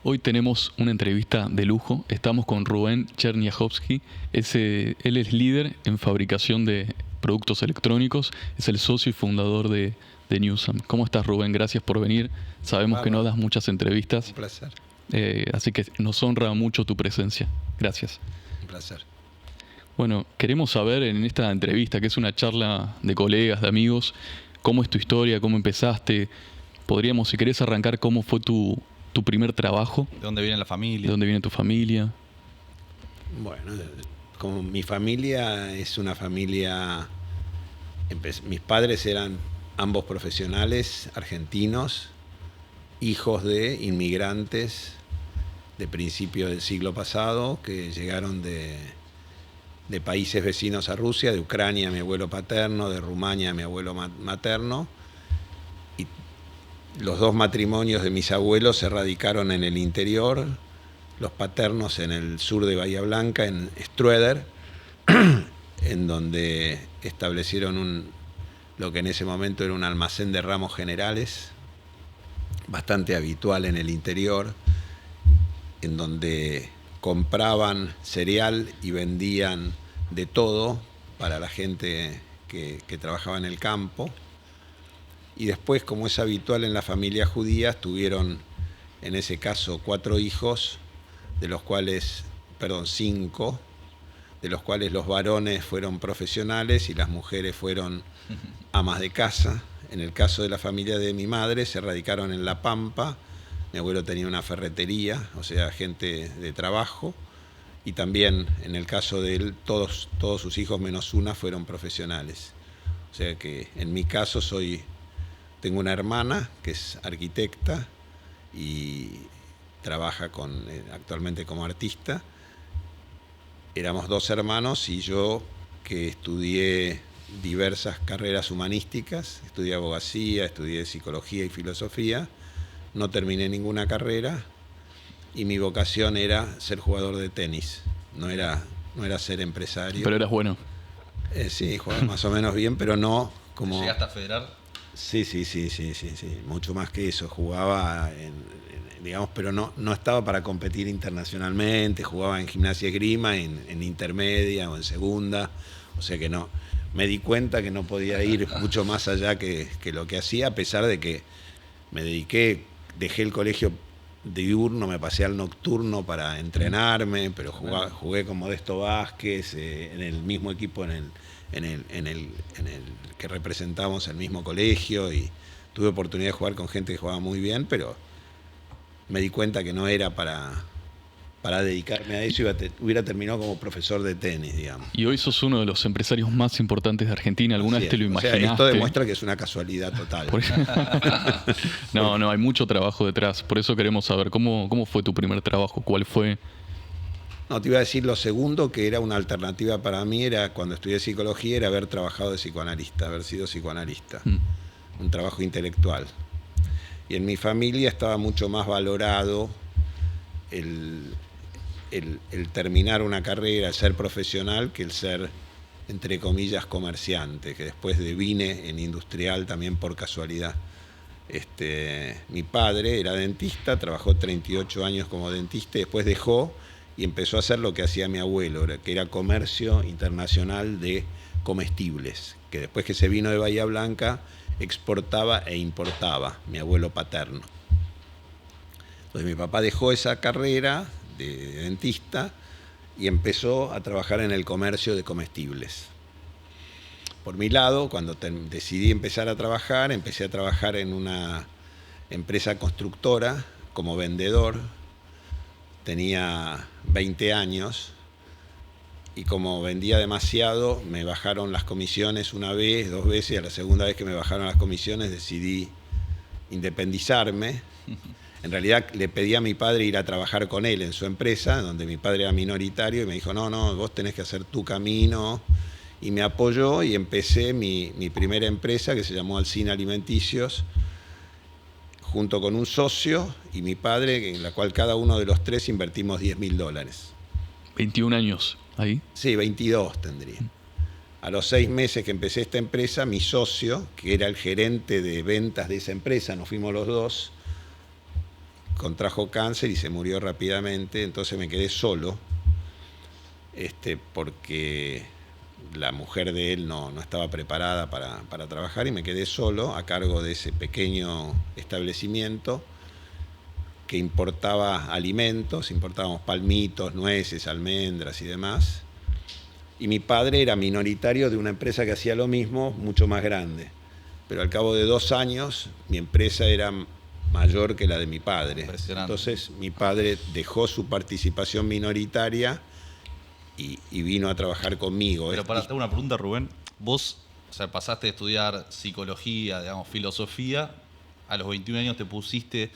Hoy tenemos una entrevista de lujo. Estamos con Rubén Cherniachovsky. Él es líder en fabricación de productos electrónicos. Es el socio y fundador de Newsam. ¿Cómo estás, Rubén? Gracias por venir. Sabemos que no Bárbaro, das muchas entrevistas, un placer, así que nos honra mucho tu presencia. Gracias. un placer. Bueno, queremos saber en esta entrevista, que es una charla de colegas, de amigos, cómo es tu historia, cómo empezaste. Podríamos, si querés, arrancar cómo fue tu primer trabajo, ¿De dónde viene la de familia? dónde viene tu familia. Bueno, como mi familia es una familia, mis padres eran ambos profesionales argentinos, hijos de inmigrantes de principios del siglo pasado que llegaron de países vecinos a Rusia, de Ucrania mi abuelo paterno, de Rumania mi abuelo materno. Los dos matrimonios de mis abuelos se radicaron en el interior, los paternos en el sur de Bahía Blanca, en Strueder, en donde establecieron lo que en ese momento era un almacén de ramos generales, bastante habitual en el interior, en donde compraban cereal y vendían de todo para la gente que trabajaba en el campo. Y después, como es habitual en las familias judías, tuvieron en ese caso 4 hijos, de los cuales, 5, de los cuales los varones fueron profesionales y las mujeres fueron amas de casa. En el caso de la familia de mi madre, se radicaron en La Pampa. Mi abuelo tenía una ferretería, o sea, gente de trabajo. Y también, en el caso de él, todos sus hijos menos una fueron profesionales. O sea que, en mi caso, tengo una hermana que es arquitecta y trabaja actualmente como artista. Éramos 2 hermanos y yo, que estudié diversas carreras humanísticas, estudié abogacía, estudié psicología y filosofía, no terminé ninguna carrera y mi vocación era ser jugador de tenis, no era ser empresario. Pero eras bueno. Sí, jugaba más o menos bien, pero no como... ¿Llegaste a federar? Sí, mucho más que eso. Jugaba, digamos, pero no estaba para competir internacionalmente. Jugaba en gimnasia y esgrima, en intermedia o en segunda. O sea que no. Me di cuenta que no podía ir mucho más allá que lo que hacía, a pesar de que me dejé el colegio diurno, me pasé al nocturno para entrenarme, pero jugué con Modesto Vázquez, en el mismo equipo en el que representamos el mismo colegio, y tuve oportunidad de jugar con gente que jugaba muy bien, pero me di cuenta que no era para dedicarme a eso. Hubiera terminado como profesor de tenis, digamos. Y hoy sos uno de los empresarios más importantes de Argentina. ¿Alguna vez te lo imaginaste? O sea, esto demuestra que es una casualidad total. No, hay mucho trabajo detrás. Por eso queremos saber cómo fue tu primer trabajo, cuál fue. No, te iba a decir lo segundo, que era una alternativa para mí, era cuando estudié psicología, era haber trabajado de psicoanalista, haber sido psicoanalista. Un trabajo intelectual. Y en mi familia estaba mucho más valorado el terminar una carrera, el ser profesional, que el ser, entre comillas, comerciante, que después devine en industrial también por casualidad. Mi padre era dentista, trabajó 38 años como dentista y después dejó y empezó a hacer lo que hacía mi abuelo, que era comercio internacional de comestibles, que después que se vino de Bahía Blanca exportaba e importaba, mi abuelo paterno. Entonces mi papá dejó esa carrera de dentista y empezó a trabajar en el comercio de comestibles. Por mi lado, cuando decidí empezar a trabajar, empecé a trabajar en una empresa constructora como vendedor. Tenía 20 años y como vendía demasiado, me bajaron las comisiones una vez, 2 veces, y a la segunda vez que me bajaron las comisiones decidí independizarme. En realidad le pedí a mi padre ir a trabajar con él en su empresa, donde mi padre era minoritario, y me dijo, no, vos tenés que hacer tu camino. Y me apoyó y empecé mi primera empresa, que se llamó Alsina Alimenticios, junto con un socio y mi padre, en la cual cada uno de los 3 invertimos $10.000. 21 años ahí. Sí, 22 tendría. A los 6 meses que empecé esta empresa, mi socio, que era el gerente de ventas de esa empresa, nos fuimos los dos, contrajo cáncer y se murió rápidamente, entonces me quedé solo, porque la mujer de él no estaba preparada para trabajar, y me quedé solo a cargo de ese pequeño establecimiento que importaba alimentos, importábamos palmitos, nueces, almendras y demás. Y mi padre era minoritario de una empresa que hacía lo mismo, mucho más grande. Pero al cabo de 2 años, mi empresa era mayor que la de mi padre. Entonces mi padre dejó su participación minoritaria y vino a trabajar conmigo. Pero para hacer una pregunta, Rubén, vos, o sea, pasaste de estudiar psicología, digamos, filosofía, a los 21 años te pusiste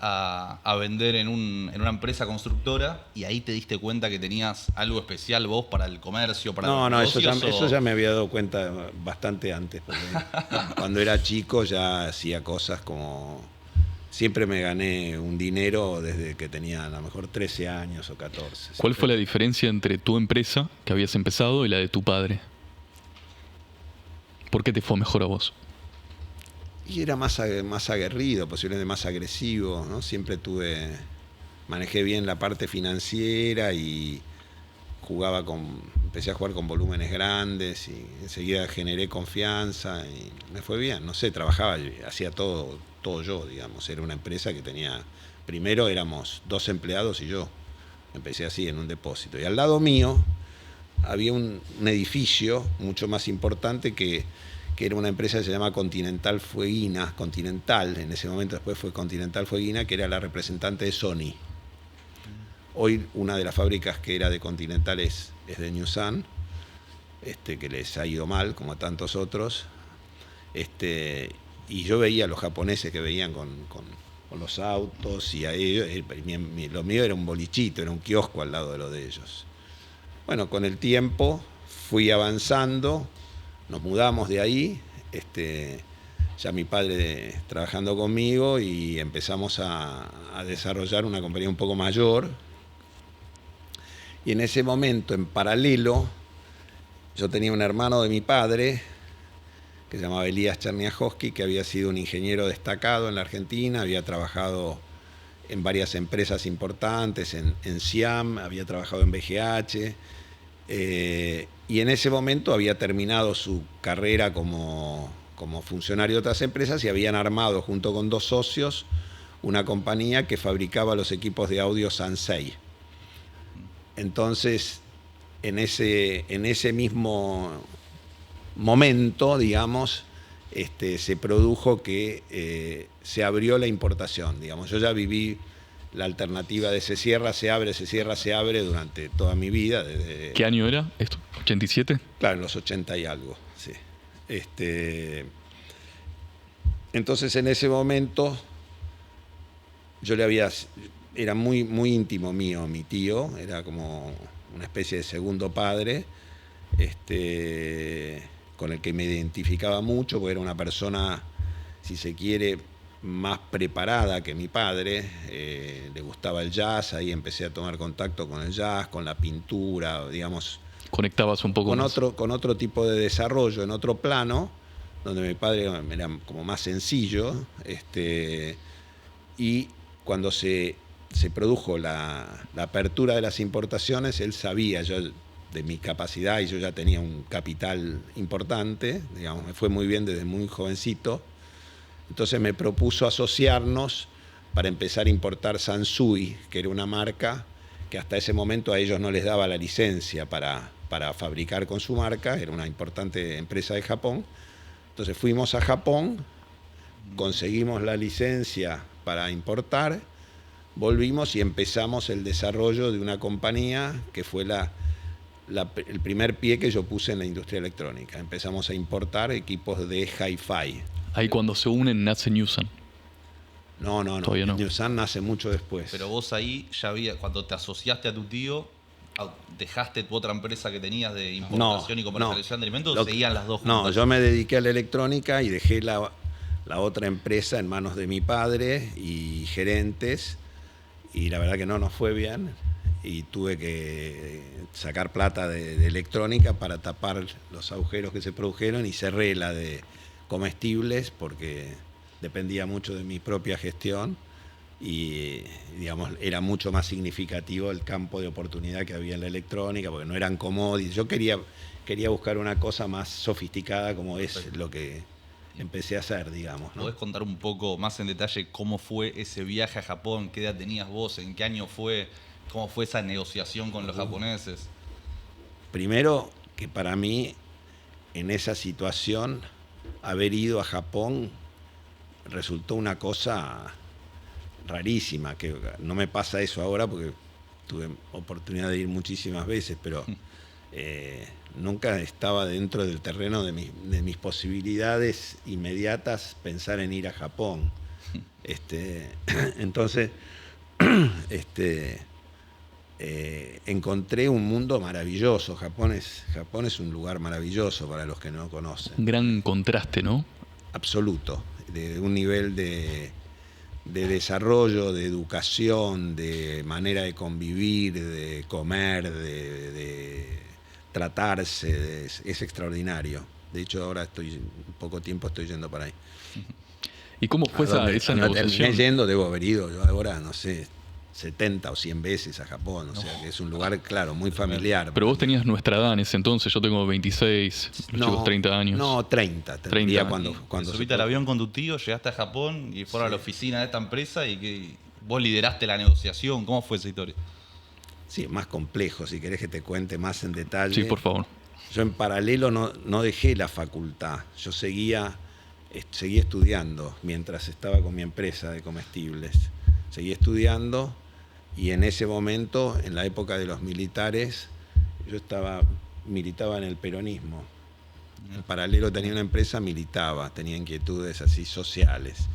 a vender en una empresa constructora, y ahí te diste cuenta que tenías algo especial vos para el comercio, para los negocios. Eso ya me había dado cuenta bastante antes, porque cuando era chico ya hacía cosas como... Siempre me gané un dinero desde que tenía a lo mejor 13 años o 14. ¿Cuál fue la diferencia entre tu empresa, que habías empezado, y la de tu padre? ¿Por qué te fue mejor a vos? Y era más aguerrido, posiblemente más agresivo, ¿no? Siempre manejé bien la parte financiera y empecé a jugar con volúmenes grandes y enseguida generé confianza y me fue bien. No sé, trabajaba, hacía todo yo, digamos. Era una empresa que tenía, primero éramos 2 empleados y yo. Empecé así en un depósito. Y al lado mío había un edificio mucho más importante que era una empresa que se llama Continental Fueguina, Continental, en ese momento después fue Continental Fueguina, que era la representante de Sony. Hoy una de las fábricas que era de Continental es de Newsan, que les ha ido mal, como a tantos otros. Y yo veía a los japoneses que veían con los autos, y a ellos, lo mío era un bolichito, era un kiosco al lado de lo de ellos. Bueno, con el tiempo fui avanzando, nos mudamos de ahí, ya mi padre trabajando conmigo, y empezamos a desarrollar una compañía un poco mayor. Y en ese momento, en paralelo, yo tenía un hermano de mi padre, que se llamaba Elías Cherniajowski, que había sido un ingeniero destacado en la Argentina, había trabajado en varias empresas importantes, en Siam, había trabajado en BGH, y en ese momento había terminado su carrera como funcionario de otras empresas, y habían armado, junto con 2 socios, una compañía que fabricaba los equipos de audio Sansei. Entonces, en ese mismo momento, digamos, se produjo que se abrió la importación. Digamos, yo ya viví la alternativa de se cierra, se abre durante toda mi vida. ¿Qué año era esto? ¿87? Claro, en los 80 y algo, sí. Entonces, en ese momento, era muy, muy íntimo mío, mi tío, era como una especie de segundo padre, con el que me identificaba mucho, porque era una persona, si se quiere, más preparada que mi padre. Le gustaba el jazz, ahí empecé a tomar contacto con el jazz, con la pintura, digamos. Conectabas un poco con otro tipo de desarrollo, en otro plano, donde mi padre era como más sencillo, y cuando se produjo la apertura de las importaciones, él sabía yo de mi capacidad, y yo ya tenía un capital importante, digamos, me fue muy bien desde muy jovencito. Entonces me propuso asociarnos para empezar a importar Sansui, que era una marca que hasta ese momento a ellos no les daba la licencia para fabricar con su marca, era una importante empresa de Japón. Entonces fuimos a Japón, conseguimos la licencia para importar, volvimos y empezamos el desarrollo de una compañía que fue el primer pie que yo puse en la industria electrónica. Empezamos a importar equipos de hi-fi. Ahí cuando se unen nace Newsan. No. Todavía no. Newsan nace mucho después. Pero vos ahí ya cuando te asociaste a tu tío, ¿dejaste tu otra empresa que tenías de importación y comercialización de alimentos? ¿O seguían las dos juntas? No, yo me dediqué a la electrónica y dejé la otra empresa en manos de mi padre y gerentes, y la verdad que no nos fue bien, y tuve que sacar plata de electrónica para tapar los agujeros que se produjeron, y cerré la de comestibles porque dependía mucho de mi propia gestión, y digamos, era mucho más significativo el campo de oportunidad que había en la electrónica, porque no eran commodities. Yo quería buscar una cosa más sofisticada, como es lo que empecé a hacer, digamos, ¿no? ¿Podés contar un poco más en detalle cómo fue ese viaje a Japón? ¿Qué edad tenías vos? ¿En qué año fue? ¿Cómo fue esa negociación con los japoneses? Primero, que para mí, en esa situación, haber ido a Japón resultó una cosa rarísima, que no me pasa eso ahora porque tuve oportunidad de ir muchísimas veces, pero nunca estaba dentro del terreno de mis posibilidades inmediatas pensar en ir a Japón. Entonces, encontré un mundo maravilloso. Japón es un lugar maravilloso para los que no conocen. Un gran contraste, ¿no? Absoluto, de un nivel de desarrollo, de educación, de manera de convivir, de comer, de tratarse, es extraordinario. De hecho, ahora poco tiempo estoy yendo para ahí. ¿Y cómo fue esa negociación? Terminé yendo, debo haber ido yo ahora, no sé, 70 o 100 veces a Japón, o sea que es un lugar, claro, muy familiar. Pero vos tenías nuestra edad en ese entonces, yo tengo 26, los chicos 30 años. No, 30 tendría cuando subiste al avión con tu tío, llegaste a Japón y fueron a la oficina de esta empresa y que vos lideraste la negociación. ¿Cómo fue esa historia? Sí, es más complejo, si querés que te cuente más en detalle. Sí, por favor. Yo en paralelo no dejé la facultad, yo seguía estudiando mientras estaba con mi empresa de comestibles. Seguí estudiando y en ese momento, en la época de los militares, yo militaba en el peronismo. En paralelo tenía una empresa, tenía inquietudes así sociales.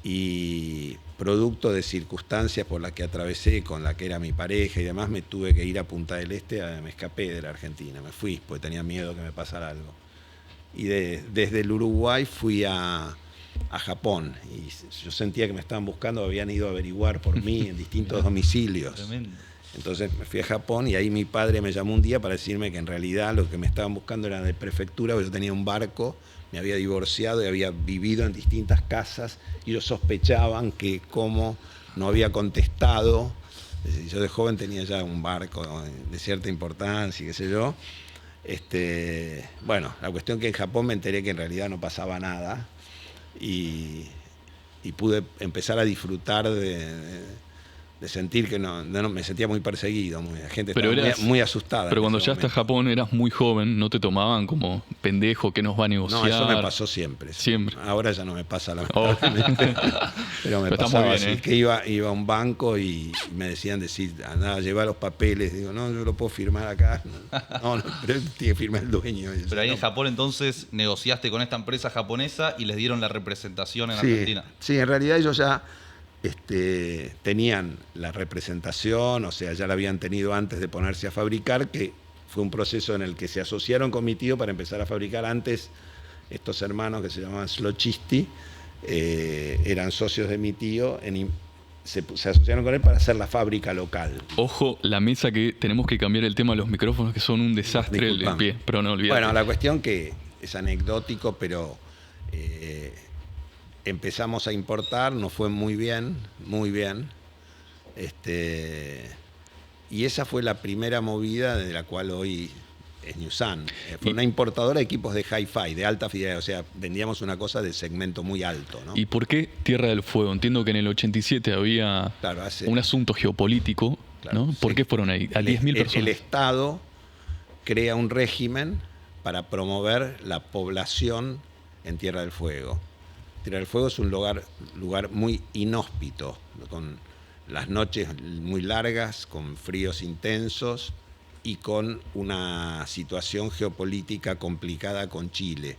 Y producto de circunstancias por las que atravesé, con la que era mi pareja y demás, me tuve que ir a Punta del Este, me escapé de la Argentina, me fui, porque tenía miedo que me pasara algo. Y desde el Uruguay fui a Japón, y yo sentía que me estaban buscando, habían ido a averiguar por mí en distintos domicilios. Tremendo. Entonces me fui a Japón y ahí mi padre me llamó un día para decirme que en realidad lo que me estaban buscando era de prefectura, porque yo tenía un barco, me había divorciado y había vivido en distintas casas y ellos sospechaban que como no había contestado, yo de joven tenía ya un barco de cierta importancia y qué sé yo. Bueno, la cuestión que en Japón me enteré que en realidad no pasaba nada y pude empezar a disfrutar de sentir que no me sentía muy perseguido, la gente estaba muy asustada. Pero cuando llegaste a Japón eras muy joven, ¿no te tomaban como pendejo que nos va a negociar? No, eso me pasó siempre. Siempre. Ahora ya no me pasa, lamentablemente. Pero me pasaba así, que iba a un banco y me decían andá, lleva los papeles. Digo, no, yo lo puedo firmar acá. No, pero tiene que firmar el dueño. Pero ahí en Japón entonces negociaste con esta empresa japonesa y les dieron la representación en Argentina. Sí, en realidad ellos ya tenían la representación, o sea, ya la habían tenido antes de ponerse a fabricar, que fue un proceso en el que se asociaron con mi tío para empezar a fabricar. Antes, estos hermanos que se llamaban Slochisti eran socios de mi tío, se asociaron con él para hacer la fábrica local. Ojo, la mesa, que tenemos que cambiar el tema de los micrófonos, que son un desastre el pie, pero no olvidate. Bueno, la cuestión que es anecdótico, pero empezamos a importar, nos fue muy bien, muy bien. Y esa fue la primera movida de la cual hoy es Newsan. Fue una importadora de equipos de hi-fi, de alta fidelidad, o sea, vendíamos una cosa de segmento muy alto, ¿no? ¿Y por qué Tierra del Fuego? Entiendo que en el 87 había un asunto geopolítico, ¿no? ¿Por qué fueron ahí? A 10.000 personas. El Estado crea un régimen para promover la población en Tierra del Fuego. Tierra del Fuego es un lugar muy inhóspito, con las noches muy largas, con fríos intensos y con una situación geopolítica complicada con Chile.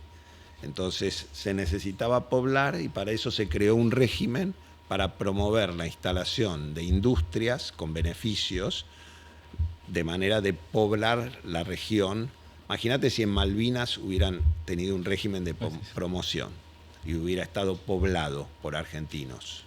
Entonces se necesitaba poblar y para eso se creó un régimen para promover la instalación de industrias con beneficios de manera de poblar la región. Imagínate si en Malvinas hubieran tenido un régimen de promoción y hubiera estado poblado por argentinos.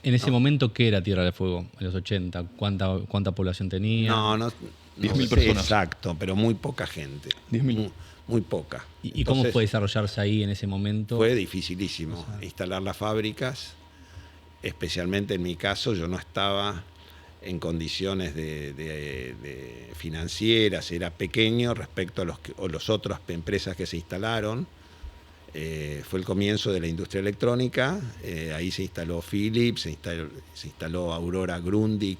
En ese momento, ¿qué era Tierra del Fuego? En los 80, ¿cuánta población tenía? No 10.000 sé personas. Exacto, pero muy poca gente. 10.000. Muy poca. ¿Y cómo fue desarrollarse ahí en ese momento? Fue dificilísimo instalar las fábricas. especialmente en mi caso, yo no estaba en condiciones de financieras, era pequeño respecto a los otras empresas que se instalaron. Fue el comienzo de la industria electrónica, ahí se instaló Philips, se instaló Aurora Grundig,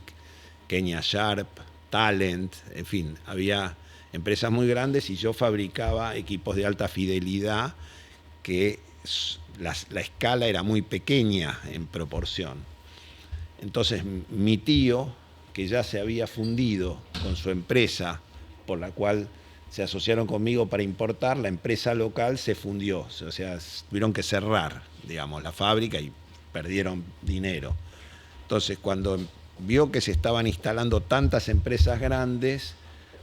Kenya Sharp, Talent, en fin, había empresas muy grandes y yo fabricaba equipos de alta fidelidad que la escala era muy pequeña en proporción. Entonces mi tío, que ya se había fundido con su empresa por la cual se asociaron conmigo para importar, la empresa local se fundió, o sea, tuvieron que cerrar, digamos, la fábrica y perdieron dinero. Entonces, cuando vio que se estaban instalando tantas empresas grandes,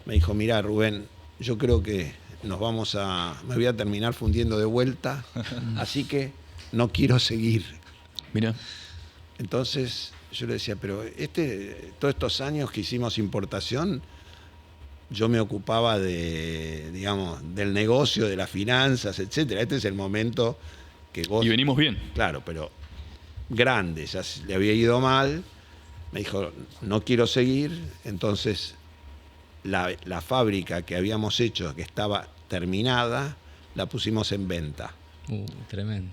me dijo, mirá, Rubén, yo creo que me voy a terminar fundiendo de vuelta, así que no quiero seguir. Mirá. Entonces, yo le decía, pero todos estos años que hicimos importación, yo me ocupaba del negocio, de las finanzas, etcétera. Este es el momento que vos... Y venimos bien. Claro, pero grande, ya le había ido mal. Me dijo, no quiero seguir. Entonces, la fábrica que habíamos hecho, que estaba terminada, la pusimos en venta. Tremendo.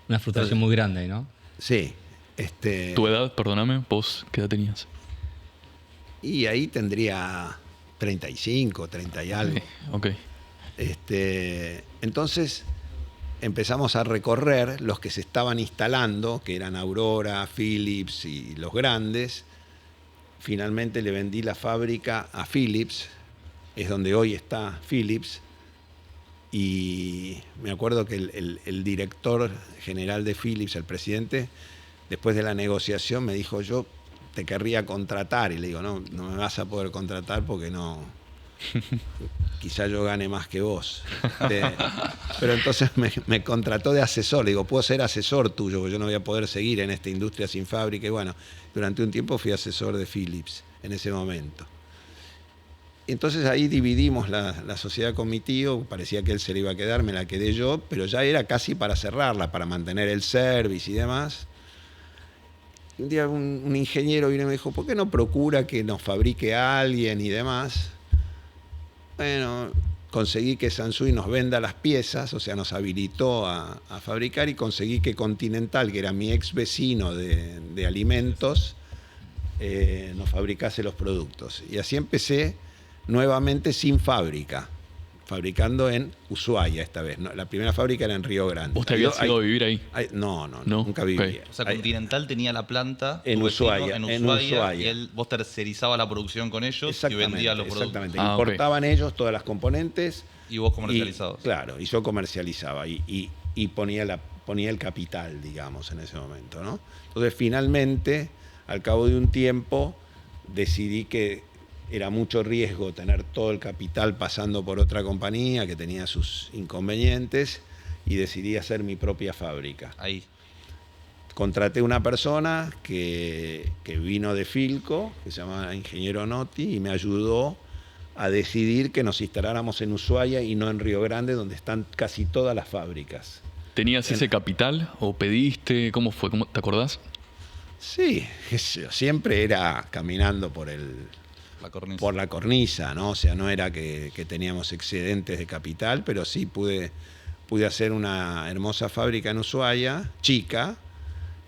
Una frustración muy grande, ¿no? Sí. ¿Tu edad, perdóname, vos qué edad tenías? Y ahí tendría 35, 30 y algo. Ok. Entonces empezamos a recorrer los que se estaban instalando, que eran Aurora, Philips y los grandes. Finalmente le vendí la fábrica a Philips, es donde hoy está Philips. Y me acuerdo que el director general de Philips, el presidente, después de la negociación me dijo, yo te querría contratar. Y le digo, no me vas a poder contratar porque no, quizá yo gane más que vos. Pero entonces me contrató de asesor. Le digo, puedo ser asesor tuyo, porque yo no voy a poder seguir en esta industria sin fábrica. Y bueno, durante un tiempo fui asesor de Philips en ese momento. Entonces ahí dividimos la sociedad con mi tío, parecía que él se la iba a quedar, me la quedé yo, pero ya era casi para cerrarla, para mantener el service y demás. Un día un ingeniero vino y me dijo, ¿por qué no procura que nos fabrique alguien y demás? Bueno, conseguí que Sansui nos venda las piezas, o sea, nos habilitó a fabricar, y conseguí que Continental, que era mi ex vecino de alimentos, nos fabricase los productos. Y así empecé nuevamente sin fábrica, fabricando en Ushuaia esta vez. No, la primera fábrica era en Río Grande. ¿Vos te habías ido a vivir ahí? No, nunca viví. Okay. O sea, Continental tenía la planta en Ushuaia, y vos tercerizabas la producción con ellos y vendías los productos. Exactamente, importaban ellos todas las componentes. Y vos comercializabas. Claro, y yo comercializaba y ponía el capital, digamos, en ese momento, ¿no? Entonces, finalmente, al cabo de un tiempo, decidí que era mucho riesgo tener todo el capital pasando por otra compañía que tenía sus inconvenientes, y decidí hacer mi propia fábrica. Ahí. Contraté una persona que vino de Philco, que se llama Ingeniero Notti, y me ayudó a decidir que nos instaláramos en Ushuaia y no en Río Grande, donde están casi todas las fábricas. ¿Tenías ese capital o pediste? ¿Cómo fue? ¿Te acordás? Sí, siempre era caminando por la cornisa, ¿no? O sea, no era que teníamos excedentes de capital, pero sí pude hacer una hermosa fábrica en Ushuaia, chica,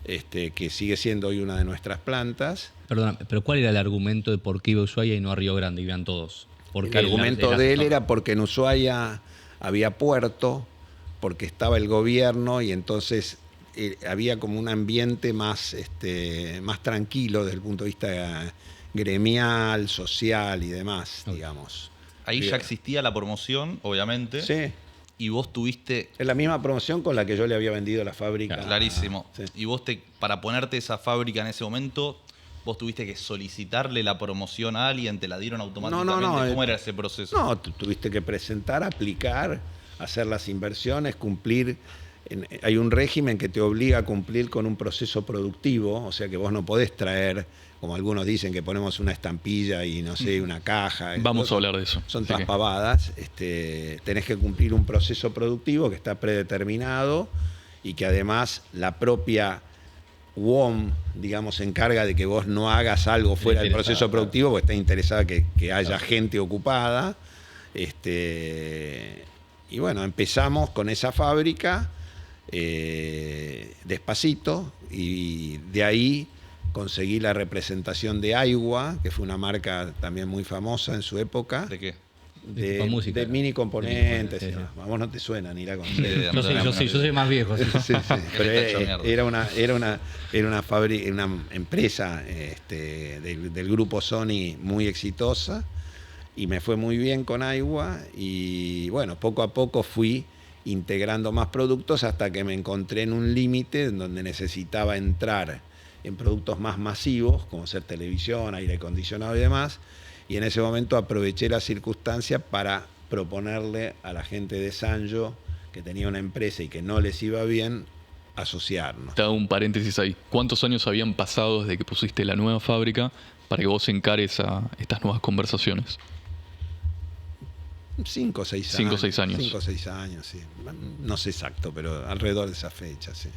que sigue siendo hoy una de nuestras plantas. Perdona, pero ¿cuál era el argumento de por qué iba a Ushuaia y no a Río Grande? Iban todos. El argumento de él era porque en Ushuaia había puerto, porque estaba el gobierno, y entonces había como un ambiente más tranquilo desde el punto de vista gremial, social y demás, digamos. Ahí ya existía la promoción, obviamente. Sí. Y vos tuviste... Es la misma promoción con la que yo le había vendido la fábrica. Clarísimo. Sí. Y vos, para ponerte esa fábrica en ese momento, vos tuviste que solicitarle la promoción a alguien, ¿te la dieron automáticamente? No. ¿Cómo era ese proceso? No, tuviste que presentar, aplicar, hacer las inversiones, cumplir. Hay un régimen que te obliga a cumplir con un proceso productivo, o sea que vos no podés traer, como algunos dicen, que ponemos una estampilla y no sé, una caja. Vamos a hablar de eso. Son todas pavadas. Tenés que cumplir un proceso productivo que está predeterminado y que además la propia WOM, digamos, se encarga de que vos no hagas algo fuera del proceso productivo porque está interesada que haya gente ocupada. Y bueno, empezamos con esa fábrica despacito, y de ahí conseguí la representación de Aiwa, que fue una marca también muy famosa en su época. ¿De qué? De mini componentes. Sí. A vos no te suena ni la conocés. Yo soy más viejo. Sí. Sí. Pero era una empresa del grupo Sony muy exitosa, y me fue muy bien con Aiwa, y bueno, poco a poco fui integrando más productos hasta que me encontré en un límite en donde necesitaba entrar en productos más masivos, como ser televisión, aire acondicionado y demás. Y en ese momento aproveché la circunstancia para proponerle a la gente de Sanyo, que tenía una empresa y que no les iba bien, asociarnos. Te hago un paréntesis ahí. ¿Cuántos años habían pasado desde que pusiste la nueva fábrica para que vos encares a estas nuevas conversaciones? 5 o 6 años. 5 o 6 años. 5 o 6 años, sí. No sé exacto, pero alrededor de esa fecha, sí.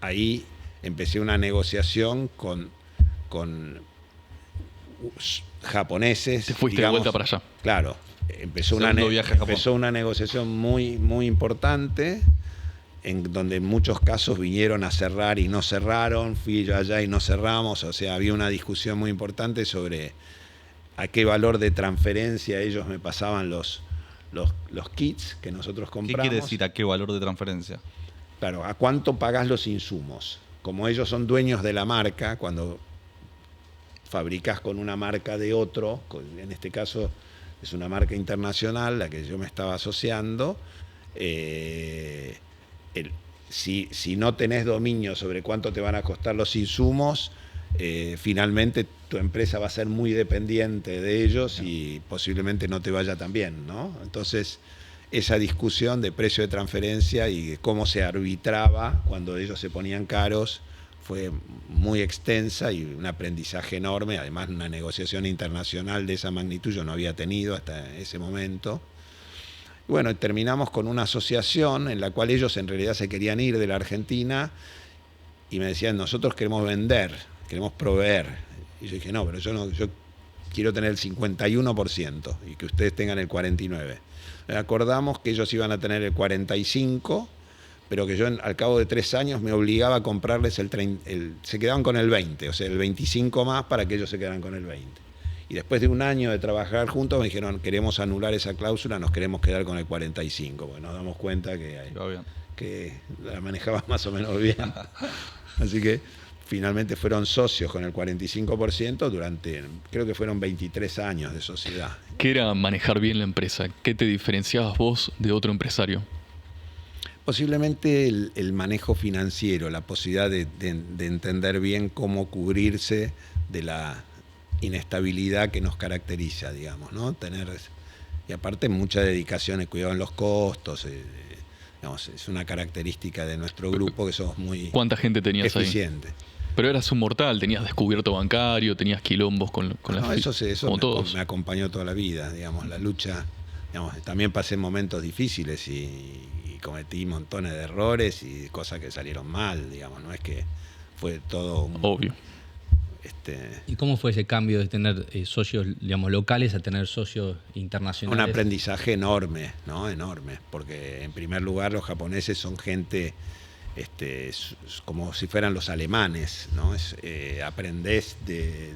Ahí empecé una negociación con japoneses. Te fuiste, digamos, de vuelta para allá. Claro. Empezó una negociación muy, muy importante, en donde en muchos casos vinieron a cerrar y no cerraron. Fui yo allá y no cerramos. O sea, había una discusión muy importante sobre a qué valor de transferencia ellos me pasaban los kits que nosotros compramos. ¿Qué quiere decir a qué valor de transferencia? Claro, ¿a cuánto pagás los insumos? Como ellos son dueños de la marca, cuando fabricás con una marca de otro, en este caso es una marca internacional, la que yo me estaba asociando, si no tenés dominio sobre cuánto te van a costar los insumos, finalmente tu empresa va a ser muy dependiente de ellos y posiblemente no te vaya tan bien, ¿no? Entonces, esa discusión de precio de transferencia y de cómo se arbitraba cuando ellos se ponían caros fue muy extensa y un aprendizaje enorme. Además, una negociación internacional de esa magnitud yo no había tenido hasta ese momento. Y bueno, terminamos con una asociación en la cual ellos en realidad se querían ir de la Argentina y me decían, nosotros queremos vender, queremos proveer. Y yo dije, no, pero yo quiero tener el 51% y que ustedes tengan el 49%. Acordamos que ellos iban a tener el 45%, pero que yo al cabo de 3 años me obligaba a comprarles se quedaban con el 20%, o sea, el 25% más para que ellos se quedaran con el 20%. Y después de un año de trabajar juntos me dijeron, queremos anular esa cláusula, nos queremos quedar con el 45%, porque nos damos cuenta que la manejaba más o menos bien. Así que finalmente fueron socios con el 45% durante, creo que fueron 23 años de sociedad. ¿Qué era manejar bien la empresa? ¿Qué te diferenciabas vos de otro empresario? Posiblemente el manejo financiero, la posibilidad de entender bien cómo cubrirse de la inestabilidad que nos caracteriza, digamos, ¿no? Y aparte mucha dedicación y cuidado en los costos. Digamos, es una característica de nuestro grupo que somos muy ¿Cuánta gente tenías eficientes. Pero eras un mortal, tenías descubierto bancario, tenías quilombos con no, eso todos. Me acompañó toda la vida, digamos, la lucha. Digamos, también pasé momentos difíciles y cometí montones de errores y cosas que salieron mal, digamos, no es que fue todo obvio. ¿Y cómo fue ese cambio de tener socios, digamos, locales a tener socios internacionales? Un aprendizaje enorme, ¿no? Enorme, porque en primer lugar los japoneses son gente como si fueran los alemanes, ¿no? Aprendés de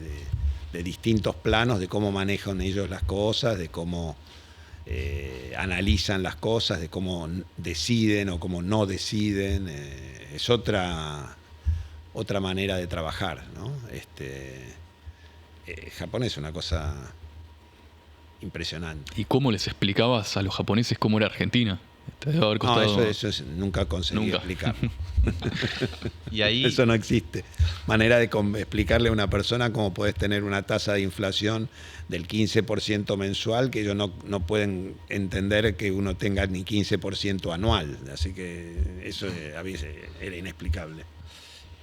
distintos planos de cómo manejan ellos las cosas, de cómo analizan las cosas, de cómo deciden o cómo no deciden. Es otra manera de trabajar, ¿no? Japón es una cosa impresionante. ¿Y cómo les explicabas a los japoneses cómo era Argentina? Te debe haber costado... No, eso nunca conseguí explicarlo. Y ahí... Eso no existe. Manera de explicarle a una persona cómo puedes tener una tasa de inflación del 15% mensual, que ellos no pueden entender que uno tenga ni 15% anual. Así que eso a veces era inexplicable.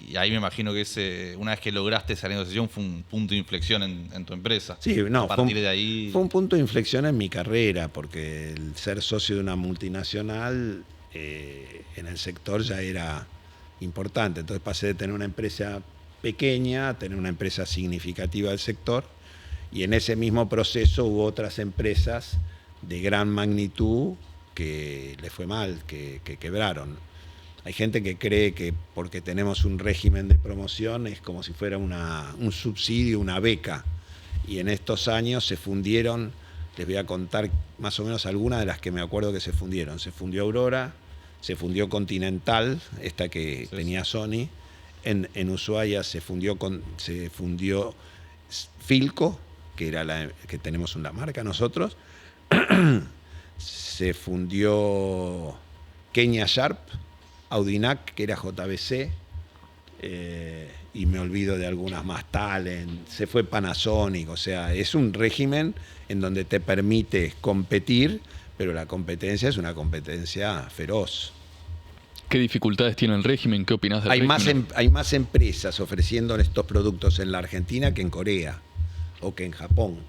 Y ahí me imagino que una vez que lograste esa negociación fue un punto de inflexión en tu empresa. Sí, no, a partir de ahí... fue un punto de inflexión en mi carrera, porque el ser socio de una multinacional en el sector ya era importante. Entonces pasé de tener una empresa pequeña a tener una empresa significativa del sector, y en ese mismo proceso hubo otras empresas de gran magnitud que les fue mal, que quebraron. Hay gente que cree que porque tenemos un régimen de promoción es como si fuera un subsidio, una beca, y en estos años se fundieron, les voy a contar más o menos algunas de las que me acuerdo que se fundieron. Se fundió Aurora, se fundió Continental, esta que tenía Sony. En Ushuaia se fundió Philco, que era que tenemos una marca nosotros. Se fundió Kenya Sharp, Audinac, que era JBC, y me olvido de algunas más, Talent, se fue Panasonic. O sea, es un régimen en donde te permite competir, pero la competencia es una competencia feroz. ¿Qué dificultades tiene el régimen? ¿Qué opinás del régimen? Hay más empresas ofreciendo estos productos en la Argentina que en Corea o que en Japón.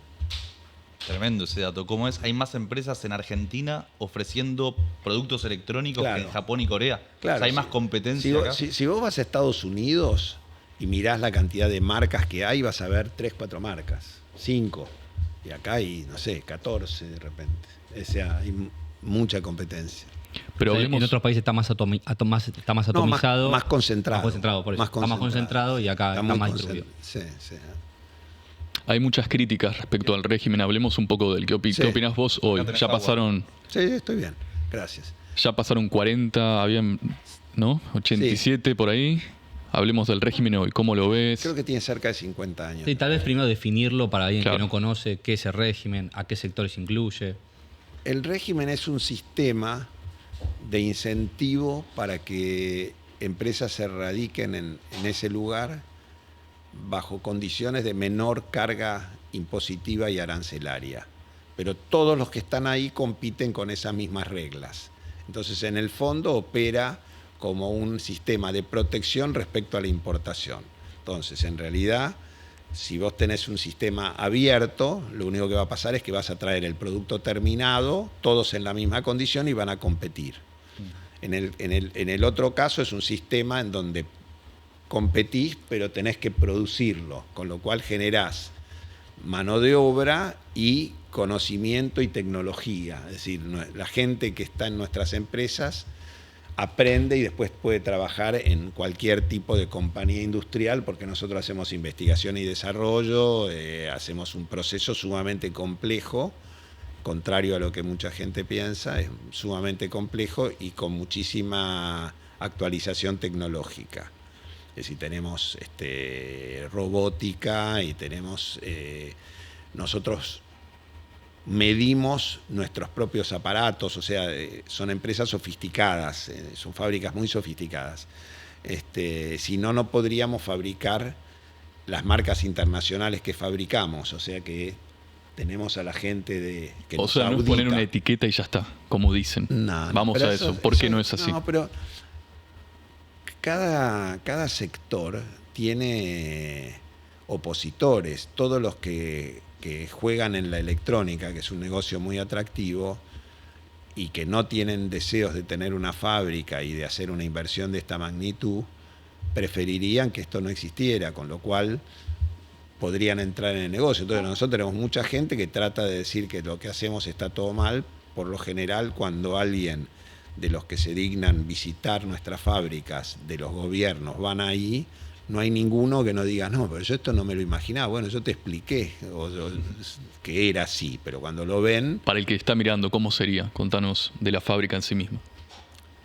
Tremendo ese dato. ¿Cómo es? Hay más empresas en Argentina ofreciendo productos electrónicos que en Japón y Corea. Claro, o sea, hay más competencia acá. Si vos vas a Estados Unidos y mirás la cantidad de marcas que hay, vas a ver 3, 4 marcas, 5. Y acá hay, no sé, 14 de repente. O sea, hay mucha competencia. Pero en otros países está más atomizado. Más concentrado. Más concentrado, por eso. Está más concentrado y acá está más distribuido. Sí, sí. Hay muchas críticas respecto al régimen. Hablemos un poco del qué opinás vos hoy. Ya pasaron... Sí, estoy bien. Gracias. Ya pasaron 40, habían, ¿no? 87 por ahí. Hablemos del régimen hoy. ¿Cómo lo ves? Creo que tiene cerca de 50 años. Sí, tal vez primero definirlo para alguien que no conoce qué es el régimen, a qué sectores incluye. El régimen es un sistema de incentivo para que empresas se radiquen en ese lugar bajo condiciones de menor carga impositiva y arancelaria. Pero todos los que están ahí compiten con esas mismas reglas. Entonces, en el fondo, opera como un sistema de protección respecto a la importación. Entonces, en realidad, si vos tenés un sistema abierto, lo único que va a pasar es que vas a traer el producto terminado, todos en la misma condición, y van a competir. En el otro caso es un sistema en donde competís, pero tenés que producirlo, con lo cual generás mano de obra y conocimiento y tecnología. Es decir, la gente que está en nuestras empresas aprende y después puede trabajar en cualquier tipo de compañía industrial, porque nosotros hacemos investigación y desarrollo, hacemos un proceso sumamente complejo, contrario a lo que mucha gente piensa, es sumamente complejo y con muchísima actualización tecnológica. Es decir, tenemos robótica y tenemos... nosotros medimos nuestros propios aparatos, o sea, son empresas sofisticadas, son fábricas muy sofisticadas. Si no, no podríamos fabricar las marcas internacionales que fabricamos, o sea que tenemos a la gente que nos audita. No es poner una etiqueta y ya está, como dicen. No, vamos a eso. ¿Por qué no es así? No, pero cada sector tiene opositores. Todos los que juegan en la electrónica, que es un negocio muy atractivo, y que no tienen deseos de tener una fábrica y de hacer una inversión de esta magnitud, preferirían que esto no existiera, con lo cual podrían entrar en el negocio. Entonces nosotros tenemos mucha gente que trata de decir que lo que hacemos está todo mal. Por lo general, cuando alguien de los que se dignan visitar nuestras fábricas, de los gobiernos, van ahí, no hay ninguno que no diga, no, pero yo esto no me lo imaginaba. Bueno, yo te expliqué que era así, pero cuando lo ven... Para el que está mirando, ¿cómo sería? Contanos de la fábrica en sí misma.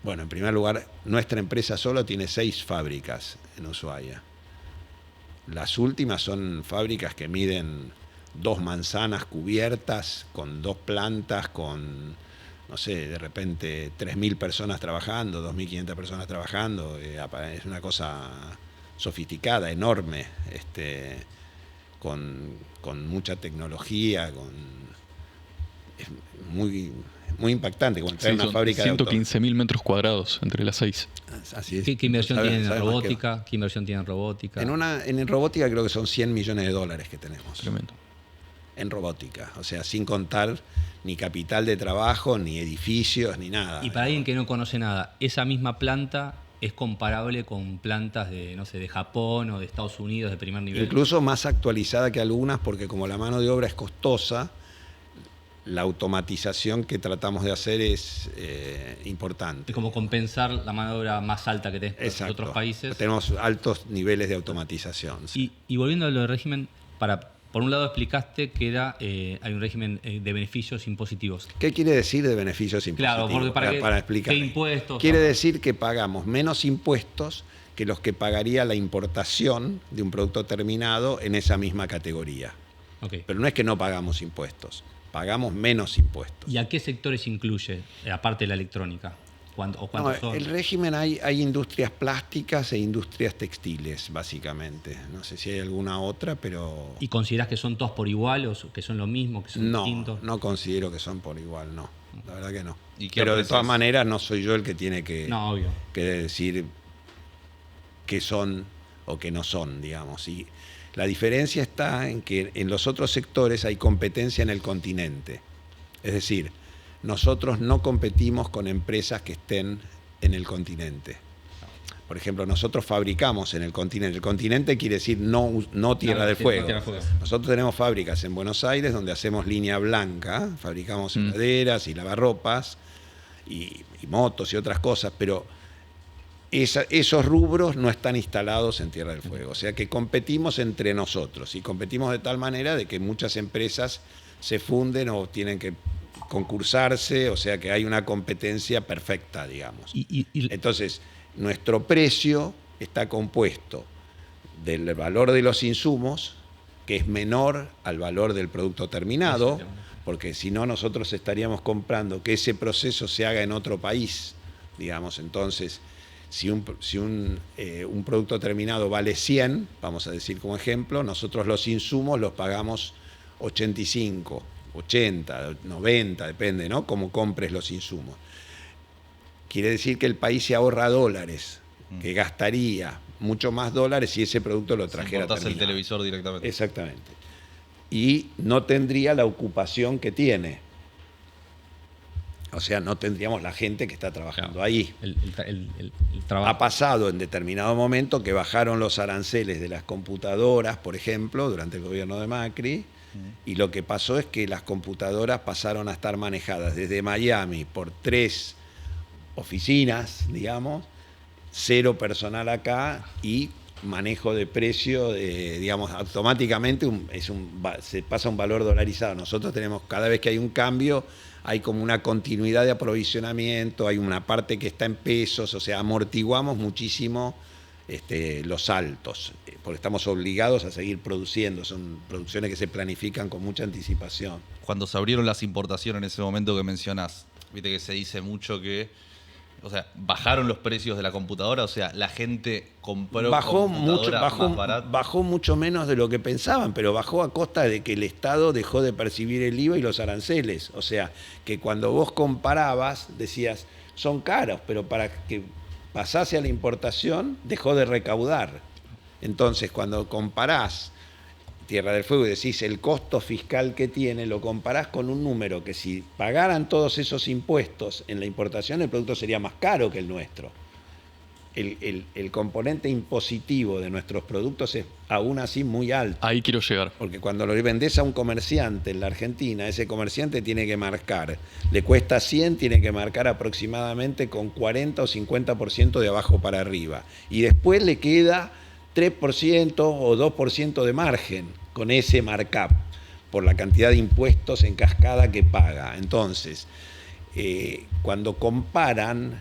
Bueno, en primer lugar, nuestra empresa solo tiene 6 fábricas en Ushuaia. Las últimas son fábricas que miden 2 manzanas cubiertas, con 2 plantas, con, no sé, de repente 3.000 personas trabajando, 2.500 personas trabajando. Es una cosa sofisticada, enorme, con mucha tecnología, es muy impactante. Cuando trae una fábrica 115.000 metros cuadrados entre las 6. Así es. ¿Qué inversión tienen en robótica? ¿Qué inversión tienen en robótica? En robótica creo que son $100 millones que tenemos. Tremendo. En robótica, o sea, sin contar ni capital de trabajo, ni edificios, ni nada. Y para alguien que no conoce nada, esa misma planta es comparable con plantas de, no sé, de Japón o de Estados Unidos de primer nivel. Incluso más actualizada que algunas, porque como la mano de obra es costosa, la automatización que tratamos de hacer es importante. Es como compensar la mano de obra más alta que tenés en otros países. Tenemos altos niveles de automatización. Sí. Y volviendo a lo del régimen, por un lado explicaste que hay un régimen de beneficios impositivos. ¿Qué quiere decir de beneficios impositivos? Claro, porque para explicar. ¿Qué impuestos? Quiere decir que pagamos menos impuestos que los que pagaría la importación de un producto terminado en esa misma categoría. Okay. Pero no es que no pagamos impuestos, pagamos menos impuestos. ¿Y a qué sectores incluye, aparte de la electrónica? ¿Cuántos son? El régimen hay industrias plásticas e industrias textiles, básicamente. No sé si hay alguna otra, pero... ¿Y considerás que son todos por igual o que son lo mismo, que son distintos? No considero que son por igual, no. La verdad que no. Pero de todas maneras no soy yo el que tiene que decir qué son o qué no son, digamos. Y la diferencia está en que en los otros sectores hay competencia en el continente. Es decir, nosotros no competimos con empresas que estén en el continente. Por ejemplo, nosotros fabricamos en el continente. El continente quiere decir no Tierra del Fuego. Nosotros tenemos fábricas en Buenos Aires donde hacemos línea blanca, fabricamos heladeras y lavarropas y motos y otras cosas, pero esos rubros no están instalados en Tierra del Fuego. O sea que competimos entre nosotros y competimos de tal manera de que muchas empresas se funden o tienen que concursarse, o sea que hay una competencia perfecta, digamos. Entonces, nuestro precio está compuesto del valor de los insumos, que es menor al valor del producto terminado, porque si no nosotros estaríamos comprando que ese proceso se haga en otro país, digamos. Entonces, si un producto terminado vale 100, vamos a decir como ejemplo, nosotros los insumos los pagamos 85, 80, 90, depende, ¿no? Cómo compres los insumos. Quiere decir que el país se ahorra dólares, que gastaría mucho más dólares si ese producto lo trajera terminado. El televisor directamente. Exactamente. Y no tendría la ocupación que tiene. O sea, no tendríamos la gente que está trabajando ahí. El trabajo. Ha pasado en determinado momento que bajaron los aranceles de las computadoras, por ejemplo, durante el gobierno de Macri, y lo que pasó es que las computadoras pasaron a estar manejadas desde Miami por 3 oficinas, digamos, 0 personal acá y manejo de precio, digamos, automáticamente se pasa un valor dolarizado. Nosotros tenemos, cada vez que hay un cambio, hay como una continuidad de aprovisionamiento, hay una parte que está en pesos, o sea, amortiguamos muchísimo los saltos, porque estamos obligados a seguir produciendo, son producciones que se planifican con mucha anticipación. Cuando se abrieron las importaciones en ese momento que mencionás, viste que se dice mucho que, o sea, bajaron los precios de la computadora, o sea, la gente compró computadoras más baratas. Bajó mucho menos de lo que pensaban, pero bajó a costa de que el Estado dejó de percibir el IVA y los aranceles. O sea, que cuando vos comparabas, decías, son caros, pero para que pasase a la importación, dejó de recaudar. Entonces, cuando comparás Tierra del Fuego y decís el costo fiscal que tiene, lo comparás con un número que si pagaran todos esos impuestos en la importación, el producto sería más caro que el nuestro. El componente impositivo de nuestros productos es aún así muy alto. Ahí quiero llegar. Porque cuando lo vendés a un comerciante en la Argentina, ese comerciante tiene que marcar, le cuesta 100, tiene que marcar aproximadamente con 40 o 50% de abajo para arriba. Y después le queda 3% o 2% de margen con ese markup, por la cantidad de impuestos en cascada que paga. Entonces, cuando comparan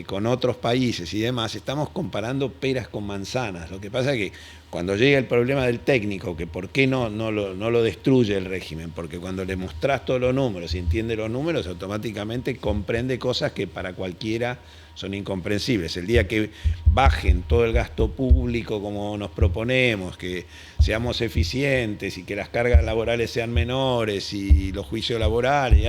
con otros países y demás, estamos comparando peras con manzanas. Lo que pasa es que cuando llega el problema del técnico, que por qué no lo destruye el régimen, porque cuando le mostrás todos los números y entiende los números, automáticamente comprende cosas que para cualquiera son incomprensibles. El día que bajen todo el gasto público como nos proponemos, que seamos eficientes y que las cargas laborales sean menores y los juicios laborales,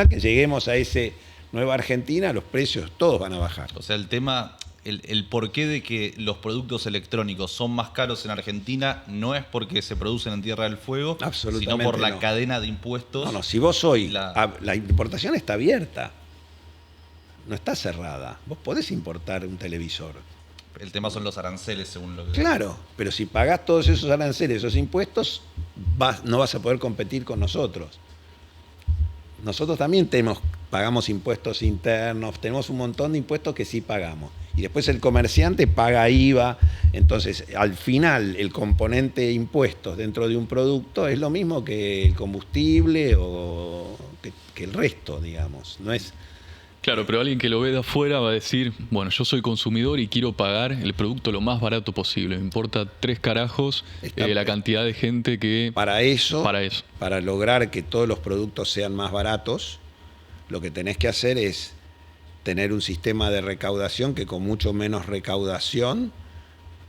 que lleguemos a ese Nueva Argentina, los precios todos van a bajar. O sea, el tema, el porqué de que los productos electrónicos son más caros en Argentina no es porque se producen en Tierra del Fuego, sino por la cadena de impuestos. No, si vos hoy, la importación está abierta. no está cerrada. Vos podés importar un televisor. El tema son los aranceles, según lo que... Claro, pero si pagás todos esos aranceles, esos impuestos, no vas a poder competir con nosotros. Nosotros también pagamos impuestos internos, tenemos un montón de impuestos que sí pagamos. Y después el comerciante paga IVA. Entonces, al final, el componente de impuestos dentro de un producto es lo mismo que el combustible o que el resto, digamos. No es... Claro, pero alguien que lo ve de afuera va a decir, bueno, yo soy consumidor y quiero pagar el producto lo más barato posible. Me importa 3 carajos la cantidad de gente que... Para lograr que todos los productos sean más baratos, lo que tenés que hacer es tener un sistema de recaudación que con mucho menos recaudación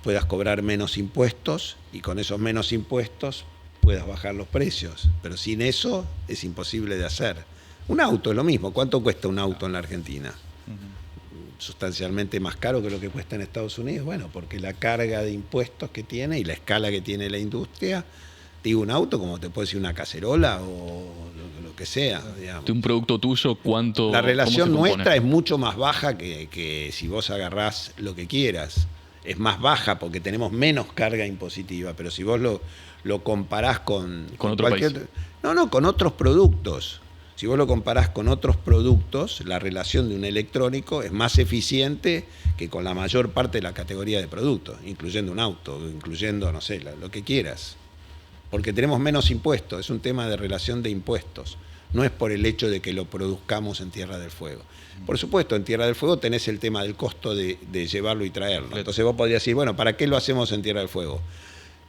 puedas cobrar menos impuestos y con esos menos impuestos puedas bajar los precios. Pero sin eso es imposible de hacer. Un auto es lo mismo. ¿Cuánto cuesta un auto en la Argentina? Sustancialmente más caro que lo que cuesta en Estados Unidos. Bueno, porque la carga de impuestos que tiene y la escala que tiene la industria, digo un auto como te puede decir una cacerola o lo que sea. Digamos. De un producto tuyo, ¿cuánto? La relación nuestra es mucho más baja que si vos agarrás lo que quieras. Es más baja porque tenemos menos carga impositiva, pero si vos lo comparás con otro país. No, con otros productos. Si vos lo comparás con otros productos, la relación de un electrónico es más eficiente que con la mayor parte de la categoría de productos, incluyendo un auto, incluyendo, no sé, lo que quieras. Porque tenemos menos impuestos, es un tema de relación de impuestos. No es por el hecho de que lo produzcamos en Tierra del Fuego. Por supuesto, en Tierra del Fuego tenés el tema del costo de llevarlo y traerlo. Entonces vos podrías decir, bueno, ¿para qué lo hacemos en Tierra del Fuego?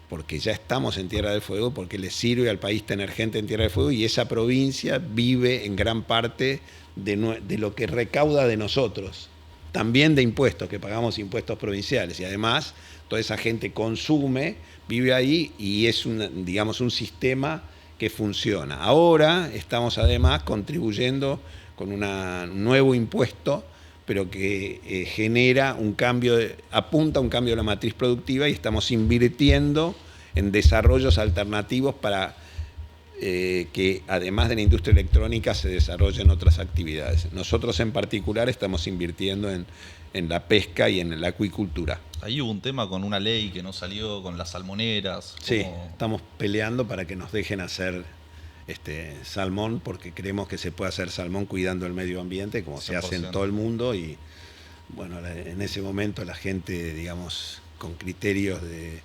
Porque ya estamos en Tierra del Fuego, porque le sirve al país tener gente en Tierra del Fuego y esa provincia vive en gran parte de lo que recauda de nosotros, también de impuestos, que pagamos impuestos provinciales. Y además, toda esa gente consume, vive ahí y es un sistema que funciona. Ahora estamos además contribuyendo con un nuevo impuesto, pero que genera un cambio, apunta a un cambio de la matriz productiva y estamos invirtiendo en desarrollos alternativos para que además de la industria electrónica se desarrollen otras actividades. Nosotros en particular estamos invirtiendo en la pesca y en la acuicultura. Ahí hubo un tema con una ley que no salió, con las salmoneras. Sí, estamos peleando para que nos dejen hacer salmón, porque creemos que se puede hacer salmón cuidando el medio ambiente, como 100%. Se hace en todo el mundo, y bueno, en ese momento la gente, digamos, con criterios de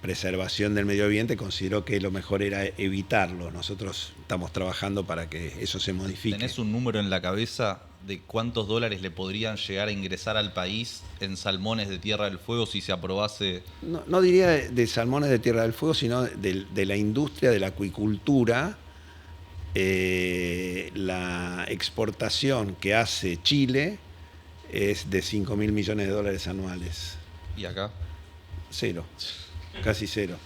preservación del medio ambiente consideró que lo mejor era evitarlo. Nosotros estamos trabajando para que eso se modifique. ¿Tenés un número en la cabeza de cuántos dólares le podrían llegar a ingresar al país en salmones de Tierra del Fuego si se aprobase? No diría de salmones de Tierra del Fuego, sino de la industria de la acuicultura. La exportación que hace Chile es de 5.000 millones de dólares anuales. ¿Y acá? Cero, casi cero.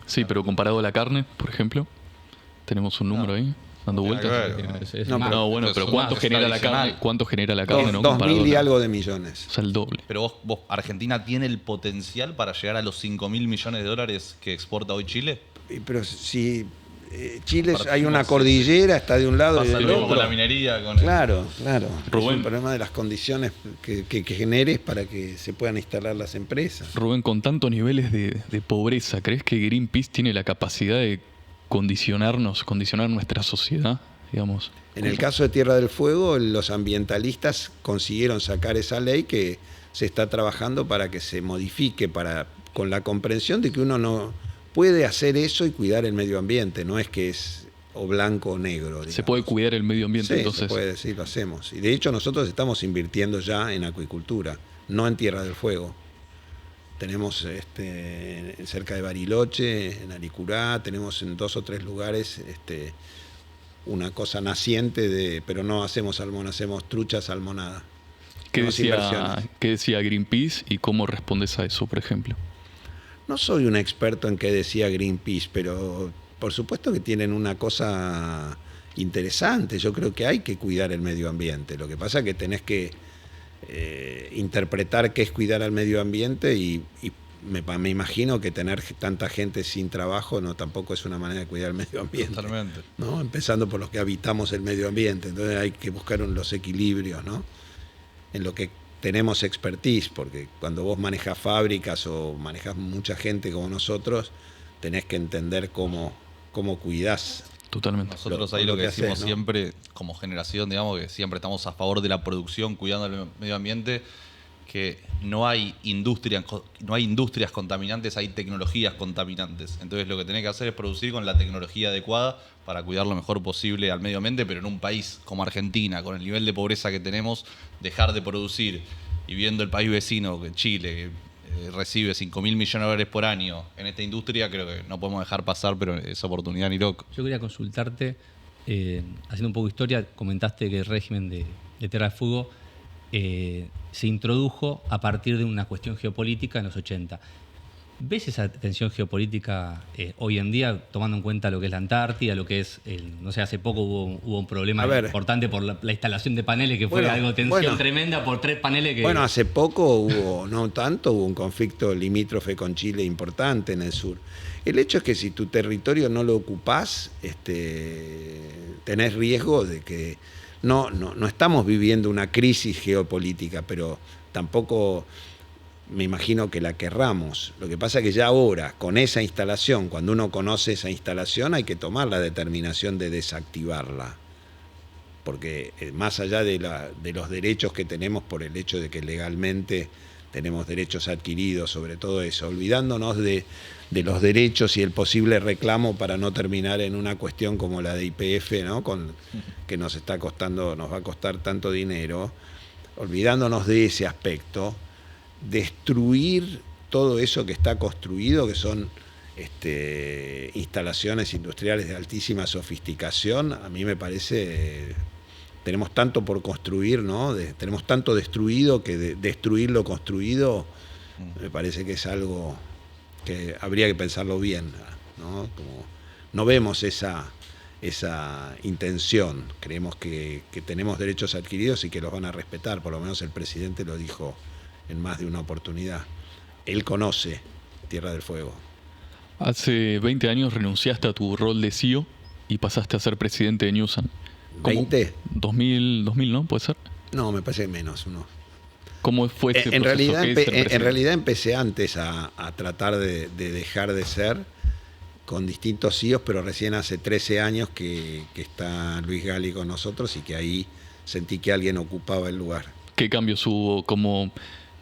Sí, pero comparado a la carne, por ejemplo, tenemos un número ahí dando vueltas. Pero ¿cuánto genera la carne? ¿Cuánto genera la carne? 2.000 y algo de millones. O sea, el doble. Pero vos, ¿Argentina tiene el potencial para llegar a los 5.000 millones de dólares que exporta hoy Chile? Pero si Chile hay una cordillera, está de un lado y del otro. Con la minería. Claro. Rubén, es un problema de las condiciones que generes para que se puedan instalar las empresas. Rubén, con tantos niveles de pobreza, ¿crees que Greenpeace tiene la capacidad de condicionar nuestra sociedad, digamos? En el caso de Tierra del Fuego, los ambientalistas consiguieron sacar esa ley que se está trabajando para que se modifique, con la comprensión de que uno no puede hacer eso y cuidar el medio ambiente, no es que es o blanco o negro. Digamos. Se puede cuidar el medio ambiente, sí, entonces. Se puede decir, lo hacemos. Y de hecho nosotros estamos invirtiendo ya en acuicultura, no en Tierra del Fuego. Tenemos cerca de Bariloche, en Alicurá, tenemos en 2 o 3 lugares una cosa naciente, pero no hacemos salmón, hacemos trucha salmonada. ¿Qué decía Greenpeace y cómo respondes a eso, por ejemplo? No soy un experto en qué decía Greenpeace, pero por supuesto que tienen una cosa interesante. Yo creo que hay que cuidar el medio ambiente. Lo que pasa es que tenés que interpretar qué es cuidar al medio ambiente y me imagino que tener tanta gente sin trabajo tampoco es una manera de cuidar el medio ambiente. Totalmente. ¿No? Empezando por los que habitamos el medio ambiente. Entonces hay que buscar los equilibrios, ¿no? en lo que tenemos expertise, porque cuando vos manejas fábricas o manejas mucha gente como nosotros, tenés que entender cómo cuidás. Totalmente. Nosotros ahí lo que decimos, ¿no? Siempre, como generación, digamos, que siempre estamos a favor de la producción, cuidando el medio ambiente, que no hay industrias contaminantes, hay tecnologías contaminantes. Entonces lo que tenés que hacer es producir con la tecnología adecuada para cuidar lo mejor posible al medio ambiente, pero en un país como Argentina, con el nivel de pobreza que tenemos, dejar de producir y viendo el país vecino, Chile, que recibe 5.000 millones de dólares por año en esta industria, creo que no podemos dejar pasar, pero esa oportunidad ni loco. Yo quería consultarte, haciendo un poco de historia, comentaste que el régimen de Tierra del Fuego se introdujo a partir de una cuestión geopolítica en los 80. ¿Ves esa tensión geopolítica hoy en día, tomando en cuenta lo que es la Antártida, lo que es, no sé, hace poco hubo un problema importante por la instalación de paneles, que fue algo de tensión tremenda por 3 paneles que... Bueno, hace poco hubo un conflicto limítrofe con Chile importante en el sur. El hecho es que si tu territorio no lo ocupás, tenés riesgo de que... No estamos viviendo una crisis geopolítica, pero tampoco me imagino que la querramos. Lo que pasa es que ya ahora, con esa instalación, cuando uno conoce esa instalación, hay que tomar la determinación de desactivarla. Porque más allá de los derechos que tenemos por el hecho de que legalmente tenemos derechos adquiridos sobre todo eso, olvidándonos de los derechos y el posible reclamo para no terminar en una cuestión como la de YPF, ¿no? Que nos va a costar tanto dinero, olvidándonos de ese aspecto, destruir todo eso que está construido, que son instalaciones industriales de altísima sofisticación, a mí me parece... Tenemos tanto por construir, ¿no? Tenemos tanto destruido que destruir lo construido me parece que es algo que habría que pensarlo bien, ¿no? Como no vemos esa intención, creemos que tenemos derechos adquiridos y que los van a respetar, por lo menos el presidente lo dijo en más de una oportunidad. Él conoce Tierra del Fuego. Hace 20 años renunciaste a tu rol de CEO y pasaste a ser presidente de Newsan. ¿20? 2000, ¿no? ¿Puede ser? No, me parece menos. No. ¿Cómo fue ese en proceso? En realidad empecé antes a tratar de dejar de ser con distintos CEOs, pero recién hace 13 años que está Luis Gali con nosotros y que ahí sentí que alguien ocupaba el lugar. ¿Qué cambios hubo? ¿Cómo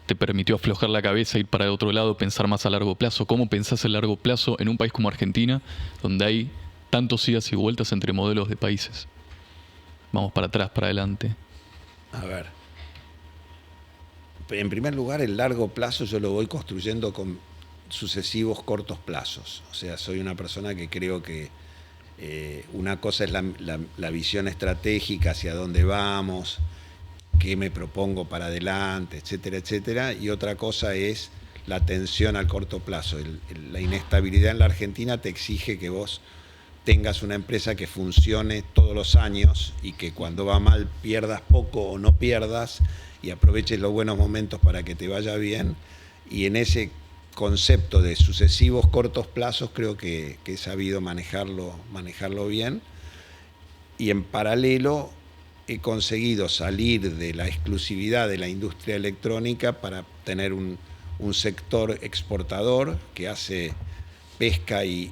te permitió aflojar la cabeza, ir para otro lado, pensar más a largo plazo? ¿Cómo pensás a largo plazo en un país como Argentina, donde hay tantos idas y vueltas entre modelos de países? Vamos para atrás, para adelante. A ver. En primer lugar, el largo plazo yo lo voy construyendo con sucesivos cortos plazos. O sea, soy una persona que creo que una cosa es la visión estratégica, hacia dónde vamos, qué me propongo para adelante, etcétera, etcétera. Y otra cosa es la atención al corto plazo. La inestabilidad en la Argentina te exige que vos tengas una empresa que funcione todos los años y que cuando va mal pierdas poco o no pierdas y aproveches los buenos momentos para que te vaya bien. Y en ese concepto de sucesivos cortos plazos creo que he sabido manejarlo bien. Y en paralelo he conseguido salir de la exclusividad de la industria electrónica para tener un sector exportador que hace pesca y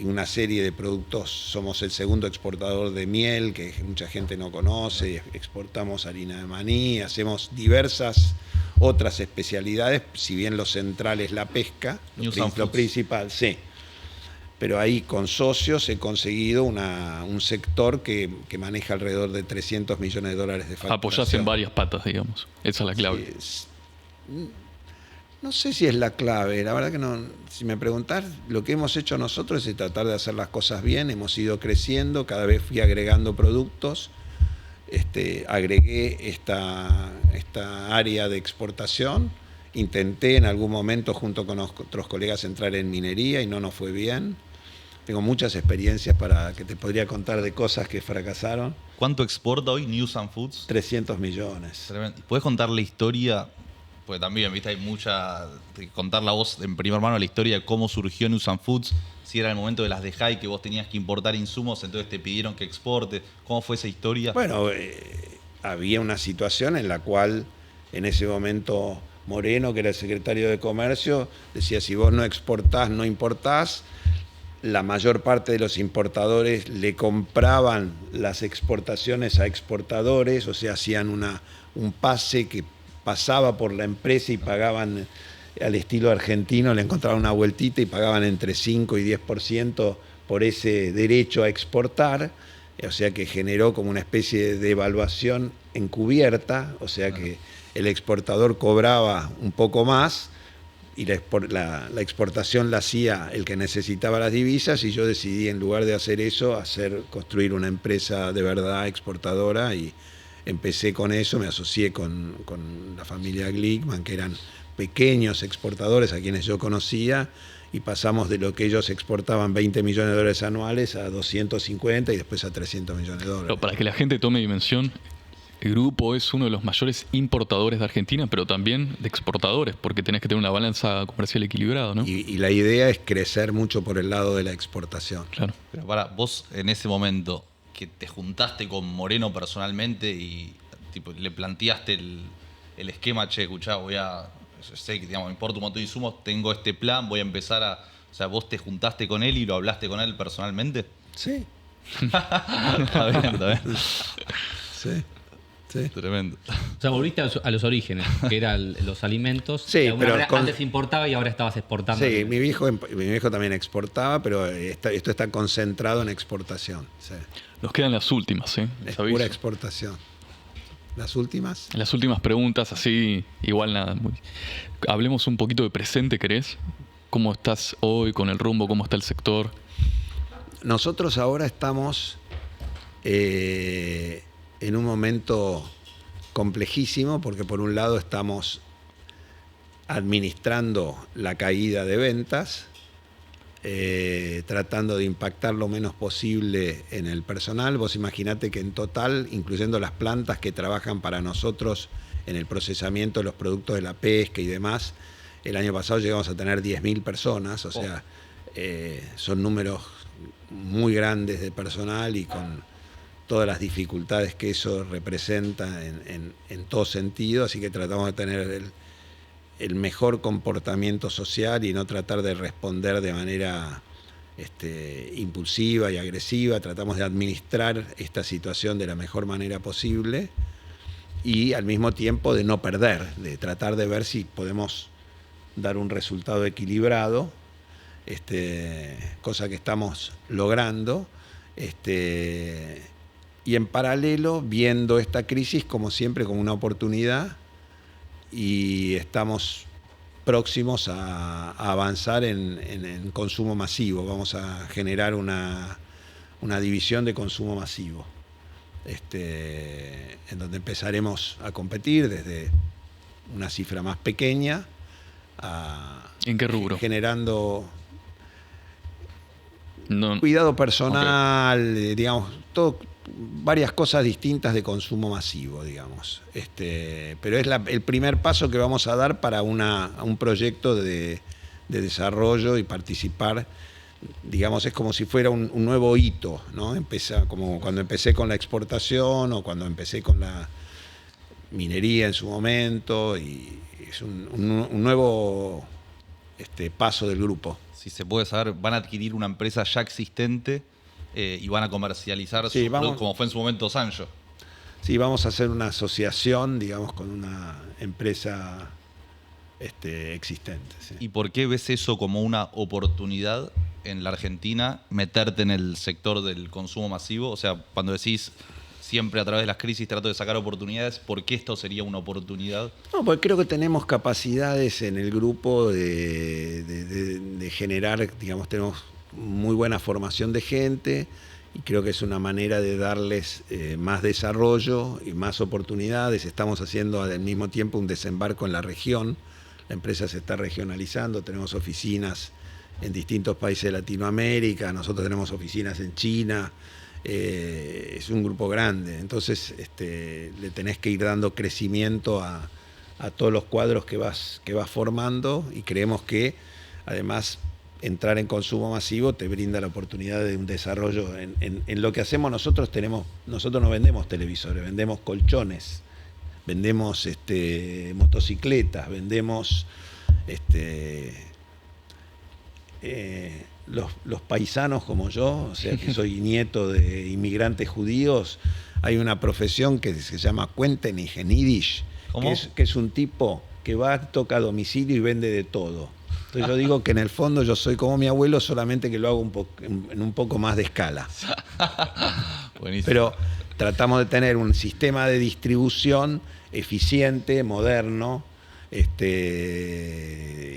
una serie de productos. Somos el segundo exportador de miel, que mucha gente no conoce, exportamos harina de maní, hacemos diversas otras especialidades, si bien lo central es la pesca, lo principal, sí. Pero ahí con socios he conseguido un sector que maneja alrededor de 300 millones de dólares de facturación. Apoyás en varias patas, digamos. Esa es la clave. Sí, no sé si es la clave, la verdad que no. Si me preguntás, lo que hemos hecho nosotros es tratar de hacer las cosas bien, hemos ido creciendo, cada vez fui agregando productos, agregué esta área de exportación, intenté en algún momento junto con otros colegas entrar en minería y no nos fue bien. Tengo muchas experiencias para que te podría contar de cosas que fracasaron. ¿Cuánto exporta hoy Newsan Foods? 300 millones. ¿Puedes contar la historia? Porque también, viste, hay mucha... Contar la voz en primera mano la historia de cómo surgió Newsan Foods, si era el momento de las de High, que vos tenías que importar insumos, entonces te pidieron que exporte. ¿Cómo fue esa historia? Bueno, había una situación en la cual en ese momento Moreno, que era el secretario de Comercio, decía, si vos no exportás, no importás. La mayor parte de los importadores le compraban las exportaciones a exportadores, o sea, hacían un pase que pasaba por la empresa y pagaban al estilo argentino, le encontraban una vueltita y pagaban entre 5 y 10% por ese derecho a exportar, o sea que generó como una especie de devaluación encubierta, o sea que el exportador cobraba un poco más y la exportación la hacía el que necesitaba las divisas, y yo decidí, en lugar de hacer eso, construir una empresa de verdad exportadora, y empecé con eso, me asocié con la familia Glickman, que eran pequeños exportadores a quienes yo conocía, y pasamos de lo que ellos exportaban, $20 millones anuales, a 250 y después a 300 millones de dólares. Pero para que la gente tome dimensión, el grupo es uno de los mayores importadores de Argentina, pero también de exportadores, porque tenés que tener una balanza comercial equilibrada, ¿no? Y la idea es crecer mucho por el lado de la exportación. Claro. Pero para vos, en ese momento que te juntaste con Moreno personalmente y tipo, le planteaste el esquema, che, escuchá, sé que digamos, me importa un montón de insumos, tengo este plan, voy a empezar a... O sea, ¿vos te juntaste con él y lo hablaste con él personalmente? Sí. Está bien. Sí. Sí. Tremendo. O sea, volviste a los orígenes, que eran los alimentos. Sí, que pero antes importaba y ahora estabas exportando. Sí, mi viejo también exportaba, pero esto está concentrado en exportación. Sí. Nos quedan las últimas, ¿eh? Es ¿Sabéis? pura exportación. ¿Las últimas? Las últimas preguntas, así, igual nada. Hablemos un poquito de presente, ¿querés? ¿Cómo estás hoy con el rumbo? ¿Cómo está el sector? Nosotros ahora estamos en un momento complejísimo, porque por un lado estamos administrando la caída de ventas, tratando de impactar lo menos posible en el personal. Vos imaginate que en total, incluyendo las plantas que trabajan para nosotros en el procesamiento de los productos de la pesca y demás, el año pasado llegamos a tener 10.000 personas, o sea, son números muy grandes de personal y con todas las dificultades que eso representa en todo sentido, así que tratamos de tener el mejor comportamiento social y no tratar de responder de manera impulsiva y agresiva. Tratamos de administrar esta situación de la mejor manera posible y al mismo tiempo de no perder, de tratar de ver si podemos dar un resultado equilibrado, cosa que estamos logrando, y en paralelo viendo esta crisis como siempre como una oportunidad, y estamos próximos a avanzar en consumo masivo. Vamos a generar una división de consumo masivo, en donde empezaremos a competir desde una cifra más pequeña a... ¿En qué rubro? Generando No. cuidado personal, digamos, varias cosas distintas de consumo masivo, digamos. Pero es el primer paso que vamos a dar para un proyecto de desarrollo y participar. Digamos, es como si fuera un nuevo hito, ¿no? Como cuando empecé con la exportación o cuando empecé con la minería en su momento, y es un nuevo paso del grupo. Si se puede saber, ¿van a adquirir una empresa ya existente y van a comercializar sus productos como fue en su momento Sanyo? Sí, vamos a hacer una asociación, digamos, con una empresa existente. Sí. ¿Y por qué ves eso como una oportunidad en la Argentina, meterte en el sector del consumo masivo? O sea, cuando decís siempre a través de las crisis trato de sacar oportunidades, ¿por qué esto sería una oportunidad? No, porque creo que tenemos capacidades en el grupo de generar, digamos, tenemos muy buena formación de gente, y creo que es una manera de darles más desarrollo y más oportunidades. Estamos haciendo al mismo tiempo un desembarco en la región. La empresa se está regionalizando, tenemos oficinas en distintos países de Latinoamérica, nosotros tenemos oficinas en China, es un grupo grande, entonces le tenés que ir dando crecimiento a todos los cuadros que vas formando, y creemos que además entrar en consumo masivo te brinda la oportunidad de un desarrollo. En lo que hacemos nosotros no vendemos televisores, vendemos colchones vendemos motocicletas, vendemos los paisanos como yo, o sea que soy nieto de inmigrantes judíos. Hay una profesión que se llama Cuentenich en Yiddish, que es un tipo que va, toca a domicilio y vende de todo. Entonces yo digo que en el fondo yo soy como mi abuelo, solamente que lo hago en un poco más de escala. Buenísimo. Pero tratamos de tener un sistema de distribución eficiente, moderno.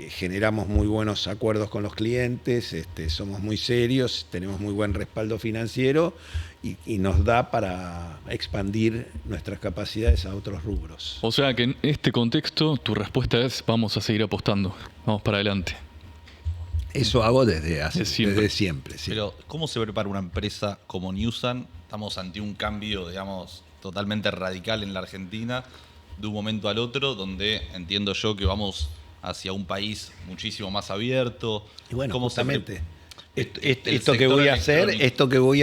Generamos muy buenos acuerdos con los clientes, somos muy serios, tenemos muy buen respaldo financiero y nos da para expandir nuestras capacidades a otros rubros. O sea que en este contexto tu respuesta es: vamos a seguir apostando, vamos para adelante. Eso hago desde siempre. Sí. Pero ¿cómo se prepara una empresa como Newsan? Estamos ante un cambio, digamos, totalmente radical en la Argentina, de un momento al otro, donde entiendo yo que vamos hacia un país muchísimo más abierto. Y bueno, ¿Cómo justamente esto que voy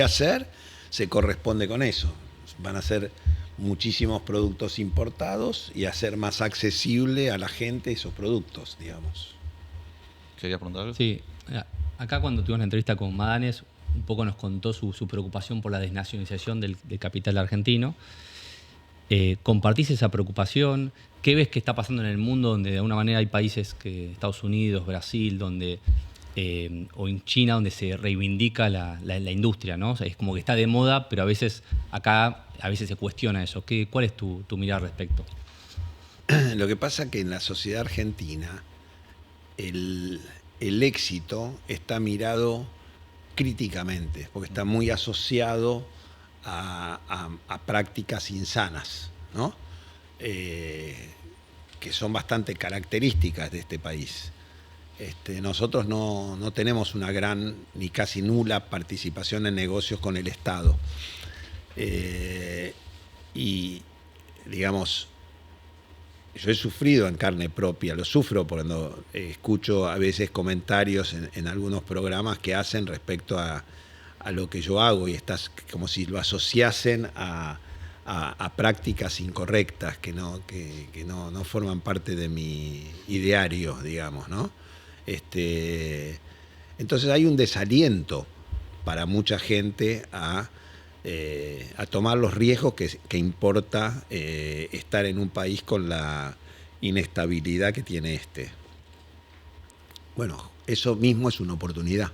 a hacer se corresponde con eso. Van a ser muchísimos productos importados y hacer más accesible a la gente esos productos, digamos. ¿Querías preguntar algo? Sí, acá cuando tuvimos la entrevista con Madanes, un poco nos contó su preocupación por la desnacionalización del capital argentino. ¿Compartís esa preocupación? ¿Qué ves que está pasando en el mundo donde de alguna manera hay países, que Estados Unidos, Brasil, donde o en China, donde se reivindica la industria, ¿no? O sea, es como que está de moda, pero a veces acá se cuestiona eso. ¿Cuál es tu mirada al respecto? Lo que pasa es que en la sociedad argentina el éxito está mirado críticamente, porque está muy asociado a prácticas insanas, ¿no? Que son bastante características de este país. Nosotros no tenemos una gran ni casi nula participación en negocios con el Estado. Y, digamos, yo he sufrido en carne propia, lo sufro cuando escucho a veces comentarios en algunos programas que hacen respecto a lo que yo hago, y estás como si lo asociasen a prácticas incorrectas que no forman parte de mi ideario, digamos, ¿no? Entonces hay un desaliento para mucha gente a tomar los riesgos que importa estar en un país con la inestabilidad que tiene Bueno, eso mismo es una oportunidad.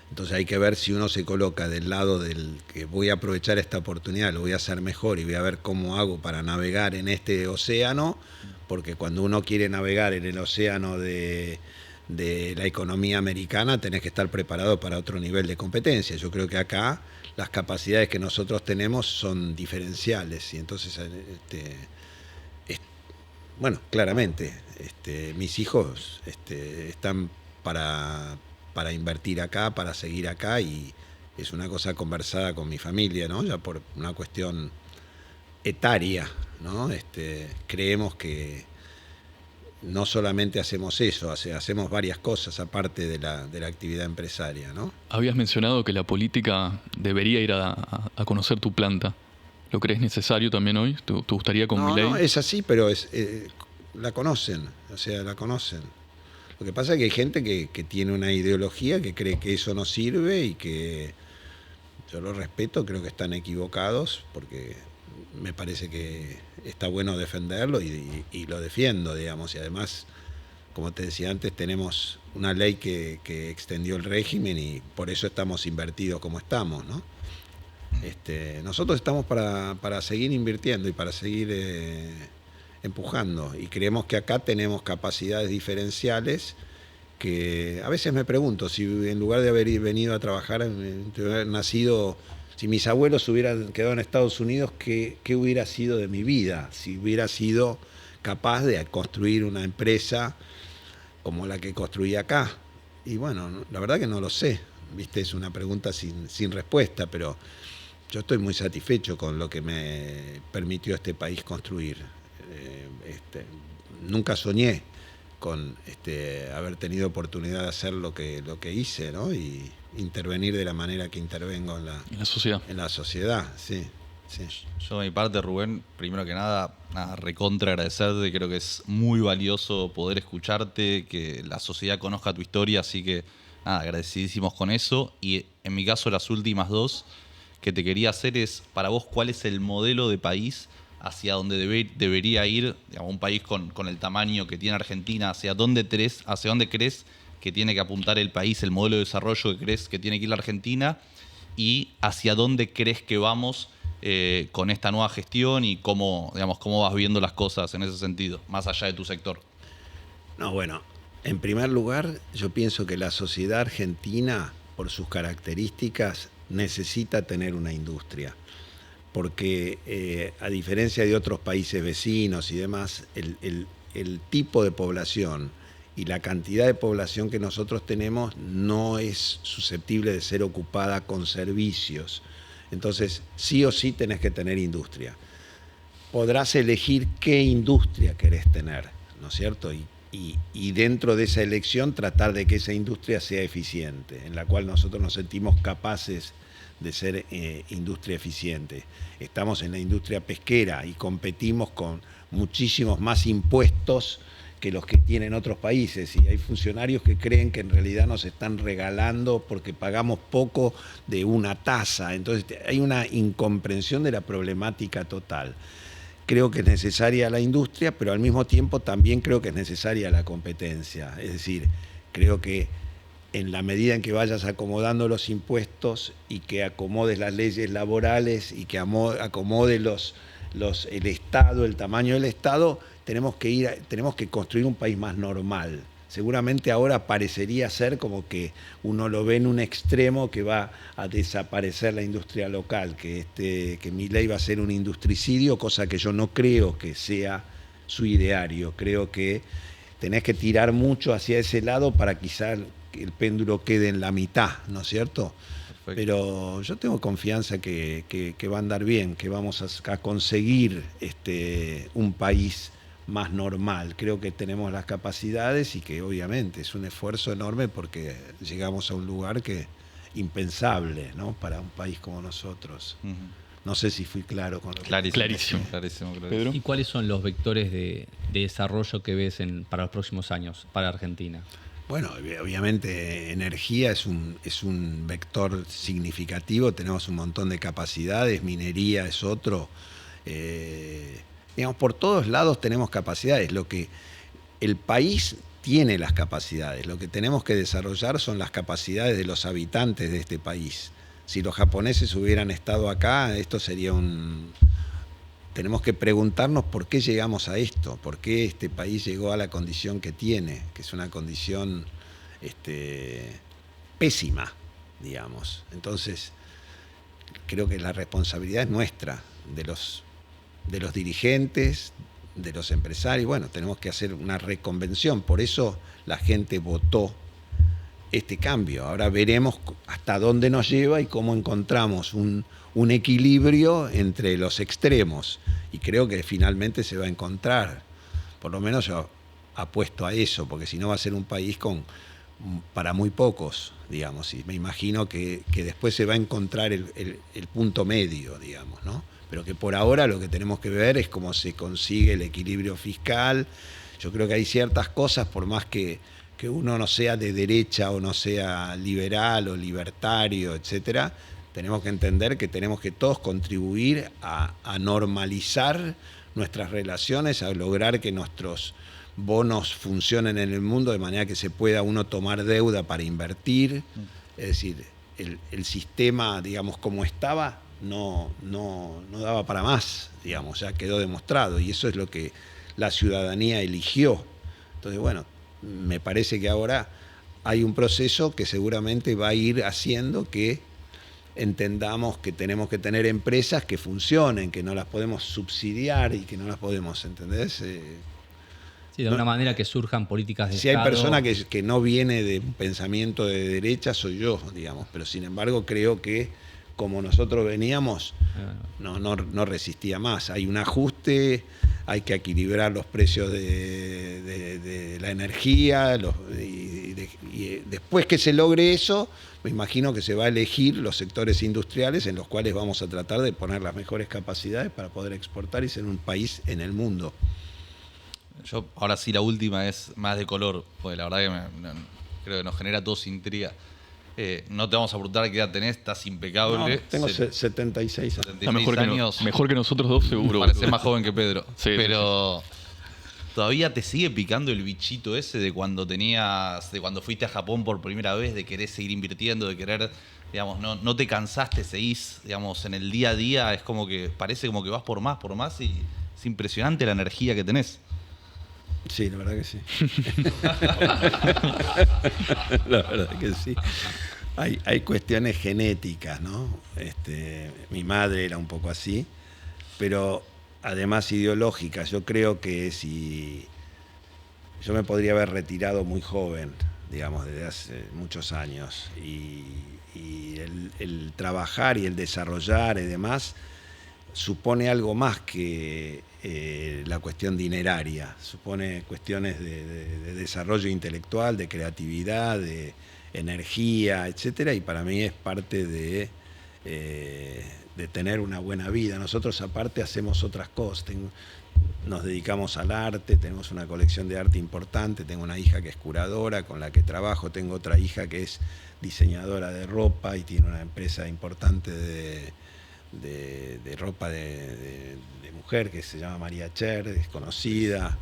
Entonces hay que ver si uno se coloca del lado del que voy a aprovechar esta oportunidad, lo voy a hacer mejor y voy a ver cómo hago para navegar en este océano, porque cuando uno quiere navegar en el océano de la economía americana tenés que estar preparado para otro nivel de competencia. Yo creo que acá las capacidades que nosotros tenemos son diferenciales y entonces, bueno, claramente, mis hijos están para invertir acá, para seguir acá, y es una cosa conversada con mi familia, ¿no? Ya por una cuestión etaria, ¿no? Creemos que no solamente hacemos eso, hacemos varias cosas aparte de la actividad empresaria, ¿no? Habías mencionado que la política debería ir a conocer tu planta. ¿Lo crees necesario también hoy? ¿Te gustaría con Milei? No, es así, pero la conocen, o sea, la conocen. Lo que pasa es que hay gente que tiene una ideología que cree que eso no sirve y que yo lo respeto, creo que están equivocados, porque me parece que está bueno defenderlo y lo defiendo, digamos. Y además, como te decía antes, tenemos una ley que extendió el régimen y por eso estamos invertidos como estamos, ¿no? Nosotros estamos para seguir invirtiendo y para seguir empujando, y creemos que acá tenemos capacidades diferenciales que a veces me pregunto si en lugar de haber venido a trabajar, de haber nacido, si mis abuelos hubieran quedado en Estados Unidos, ¿qué hubiera sido de mi vida? Si hubiera sido capaz de construir una empresa como la que construí acá. Y bueno, la verdad que no lo sé, ¿viste? Es una pregunta sin respuesta, pero yo estoy muy satisfecho con lo que me permitió este país construir. Nunca soñé con haber tenido oportunidad de hacer lo que hice, ¿no? Y intervenir de la manera que intervengo en la sociedad. En la sociedad, sí. Sí. Yo de mi parte, Rubén, primero que nada, recontra agradecerte. Creo que es muy valioso poder escucharte, que la sociedad conozca tu historia, así que nada, agradecidísimos con eso. Y en mi caso, las últimas dos que te quería hacer es, para vos, ¿cuál es el modelo de país hacia donde debería ir, digamos, un país con el tamaño que tiene Argentina? ¿Hacia dónde crees que tiene que apuntar el país, el modelo de desarrollo que crees que tiene que ir la Argentina? ¿Y hacia dónde crees que vamos con esta nueva gestión y cómo vas viendo las cosas en ese sentido, más allá de tu sector? No, bueno, en primer lugar, yo pienso que la sociedad argentina, por sus características, necesita tener una industria. Porque a diferencia de otros países vecinos y demás, el tipo de población y la cantidad de población que nosotros tenemos no es susceptible de ser ocupada con servicios. Entonces, sí o sí tenés que tener industria. Podrás elegir qué industria querés tener, ¿no es cierto? Y dentro de esa elección tratar de que esa industria sea eficiente, en la cual nosotros nos sentimos capaces de ser industria eficiente. Estamos en la industria pesquera y competimos con muchísimos más impuestos que los que tienen otros países, y hay funcionarios que creen que en realidad nos están regalando porque pagamos poco de una tasa. Entonces hay una incomprensión de la problemática total. Creo que es necesaria la industria, pero al mismo tiempo también creo que es necesaria la competencia. Es decir, creo que en la medida en que vayas acomodando los impuestos y que acomodes las leyes laborales y que acomodes el Estado, el tamaño del Estado, tenemos que construir un país más normal. Seguramente ahora parecería ser como que uno lo ve en un extremo, que va a desaparecer la industria local, que Milei va a ser un industricidio, cosa que yo no creo que sea su ideario. Creo que tenés que tirar mucho hacia ese lado para quizá el péndulo quede en la mitad, ¿no es cierto? Perfecto. Pero yo tengo confianza que va a andar bien, que vamos a conseguir un país más normal. Creo que tenemos las capacidades y que obviamente es un esfuerzo enorme porque llegamos a un lugar que impensable, ¿no?, para un país como nosotros. Uh-huh. No sé si fui claro con lo que... Clarísimo. ¿Y cuáles son los vectores de desarrollo que ves para los próximos años para Argentina? Bueno, obviamente energía es un vector significativo, tenemos un montón de capacidades, minería es otro. Digamos, por todos lados tenemos capacidades. Lo que el país tiene las capacidades, lo que tenemos que desarrollar son las capacidades de los habitantes de este país. Si los japoneses hubieran estado acá, esto sería tenemos que preguntarnos por qué llegamos a esto, por qué este país llegó a la condición que tiene, que es una condición pésima, digamos. Entonces, creo que la responsabilidad es nuestra, de los dirigentes, de los empresarios. Bueno, tenemos que hacer una reconvención, por eso la gente votó este cambio. Ahora veremos hasta dónde nos lleva y cómo encontramos un equilibrio entre los extremos, y creo que finalmente se va a encontrar. Por lo menos yo apuesto a eso, porque si no va a ser un país para muy pocos, digamos, y me imagino que después se va a encontrar el punto medio, digamos, ¿no? Pero que por ahora lo que tenemos que ver es cómo se consigue el equilibrio fiscal. Yo creo que hay ciertas cosas, por más que uno no sea de derecha o no sea liberal o libertario, etcétera, tenemos que entender que tenemos que todos contribuir a normalizar nuestras relaciones, a lograr que nuestros bonos funcionen en el mundo de manera que se pueda uno tomar deuda para invertir. Es decir, el sistema, digamos, como estaba, no daba para más, digamos, ya quedó demostrado, y eso es lo que la ciudadanía eligió. Entonces, bueno, me parece que ahora hay un proceso que seguramente va a ir haciendo que entendamos que tenemos que tener empresas que funcionen, que no las podemos subsidiar y que no las podemos, ¿entendés? Sí, de alguna manera que surjan políticas de si Estado. Hay persona que no viene de un pensamiento de derecha, soy yo, digamos, pero sin embargo creo que como nosotros veníamos, no resistía más. Hay un ajuste, hay que equilibrar los precios de la energía y después que se logre eso, me imagino que se va a elegir los sectores industriales en los cuales vamos a tratar de poner las mejores capacidades para poder exportar y ser un país en el mundo. Yo, ahora sí, la última es más de color, porque la verdad que creo que nos genera a todos intriga. No te vamos a preguntar qué edad tenés, estás impecable. No, tengo 76 años. 76 años. Mejor que nosotros dos, seguro. Parecés más joven que Pedro. Sí, pero ¿todavía te sigue picando el bichito ese de cuando fuiste a Japón por primera vez, de querer seguir invirtiendo, de querer, digamos, no te cansaste, seguís, digamos, en el día a día? Es como que parece como que vas por más y es impresionante la energía que tenés. Sí, la verdad que sí. La verdad que sí. Hay cuestiones genéticas, ¿no? Mi madre era un poco así, pero además ideológicas. Yo creo que si yo me podría haber retirado muy joven, digamos, desde hace muchos años, y el trabajar y el desarrollar y demás supone algo más que la cuestión dineraria, supone cuestiones de desarrollo intelectual, de creatividad, de energía, etcétera, y para mí es parte de tener una buena vida. Nosotros aparte hacemos otras cosas, nos dedicamos al arte, tenemos una colección de arte importante, tengo una hija que es curadora con la que trabajo, tengo otra hija que es diseñadora de ropa y tiene una empresa importante de ropa de mujer que se llama María Cher, es conocida.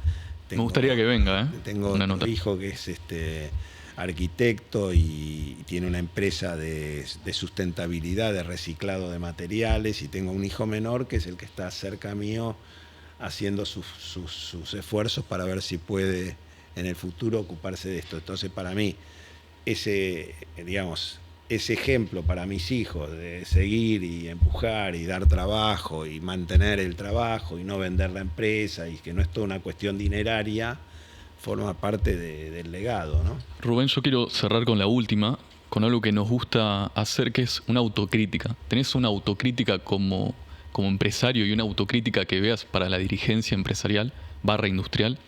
Me gustaría que venga, ¿eh? Tengo otro hijo que es arquitecto y tiene una empresa de sustentabilidad, de reciclado de materiales, y tengo un hijo menor que es el que está cerca mío haciendo sus esfuerzos para ver si puede en el futuro ocuparse de esto. Entonces, para mí, ese ejemplo para mis hijos de seguir y empujar y dar trabajo y mantener el trabajo y no vender la empresa y que no es toda una cuestión dineraria, forma parte del legado, ¿no? Rubén, yo quiero cerrar con la última, con algo que nos gusta hacer, que es una autocrítica. ¿Tenés una autocrítica como empresario y una autocrítica que veas para la dirigencia empresarial / industrial?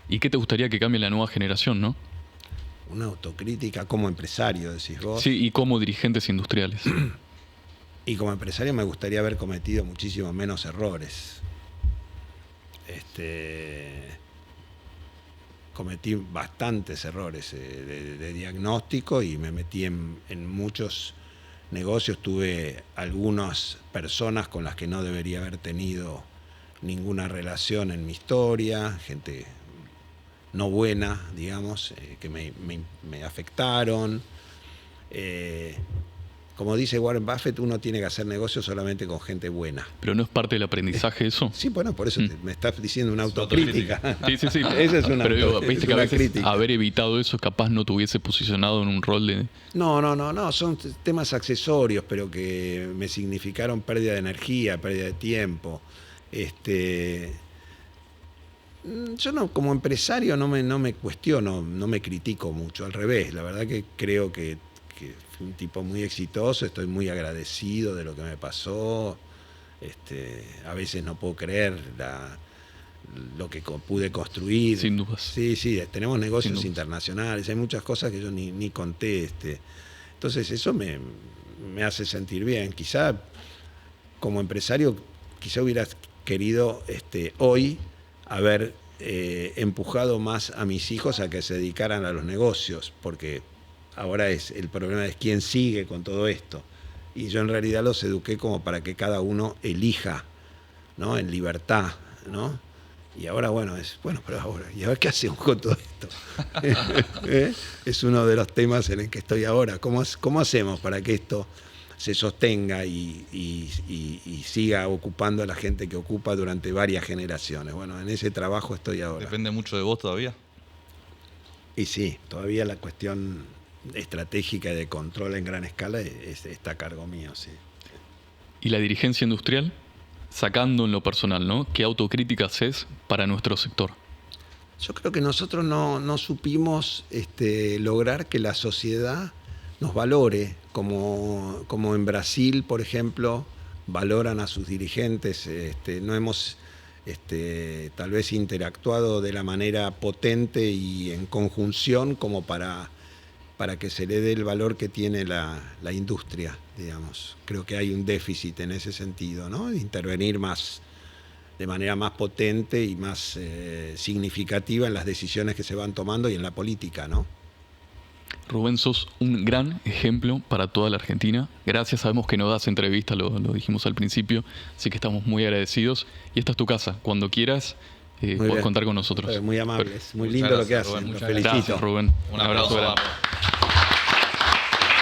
¿Y qué te gustaría que cambie la nueva generación, no? Una autocrítica como empresario, decís vos. Sí, y como dirigentes industriales. Y como empresario me gustaría haber cometido muchísimo menos errores. Cometí bastantes errores de diagnóstico y me metí en muchos negocios. Tuve algunas personas con las que no debería haber tenido ninguna relación en mi historia, gente no buena, digamos, que me afectaron. Como dice Warren Buffett, uno tiene que hacer negocios solamente con gente buena. ¿Pero no es parte del aprendizaje eso? Sí, bueno, por eso me estás diciendo una autocrítica. Sí. Esa es una Pero digo, viste que a veces crítica. haber evitado eso capaz no te hubiese posicionado en un rol de... No, son temas accesorios, pero que me significaron pérdida de energía, pérdida de tiempo. Yo no, como empresario no me cuestiono, no me critico mucho, al revés, la verdad que creo que fui un tipo muy exitoso, estoy muy agradecido de lo que me pasó, a veces no puedo creer lo que pude construir. Sin dudas. Sí, tenemos negocios internacionales, hay muchas cosas que yo ni conté, entonces eso me hace sentir bien. Quizá como empresario, hubiera querido hoy haber empujado más a mis hijos a que se dedicaran a los negocios, porque ahora el problema es quién sigue con todo esto. Y yo en realidad los eduqué como para que cada uno elija, ¿no? En libertad, ¿no? Y ahora, pero ahora, ¿y ahora qué hacemos con todo esto? Es uno de los temas en el que estoy ahora. ¿Cómo hacemos para que esto se sostenga y siga ocupando a la gente que ocupa durante varias generaciones? Bueno, en ese trabajo estoy ahora. ¿Depende mucho de vos todavía? Y sí, todavía la cuestión estratégica y de control en gran escala está a cargo mío, sí. ¿Y la dirigencia industrial? Sacando en lo personal, ¿no? ¿Qué autocrítica haces para nuestro sector? Yo creo que nosotros no supimos lograr que la sociedad nos valore, como en Brasil, por ejemplo, valoran a sus dirigentes. No hemos tal vez interactuado de la manera potente y en conjunción como para para que se le dé el valor que tiene la industria, digamos. Creo que hay un déficit en ese sentido, ¿no? De intervenir más, de manera más potente y más significativa en las decisiones que se van tomando y en la política, ¿no? Rubén, sos un gran ejemplo para toda la Argentina. Gracias, sabemos que no das entrevistas, lo dijimos al principio, así que estamos muy agradecidos. Y esta es tu casa, cuando quieras puedes contar con nosotros. Muy amables, muy Muchas lindo gracias, lo que hacen, Rubén. los Muchas felicito. Gracias, Rubén. Un abrazo. grande. Vamos.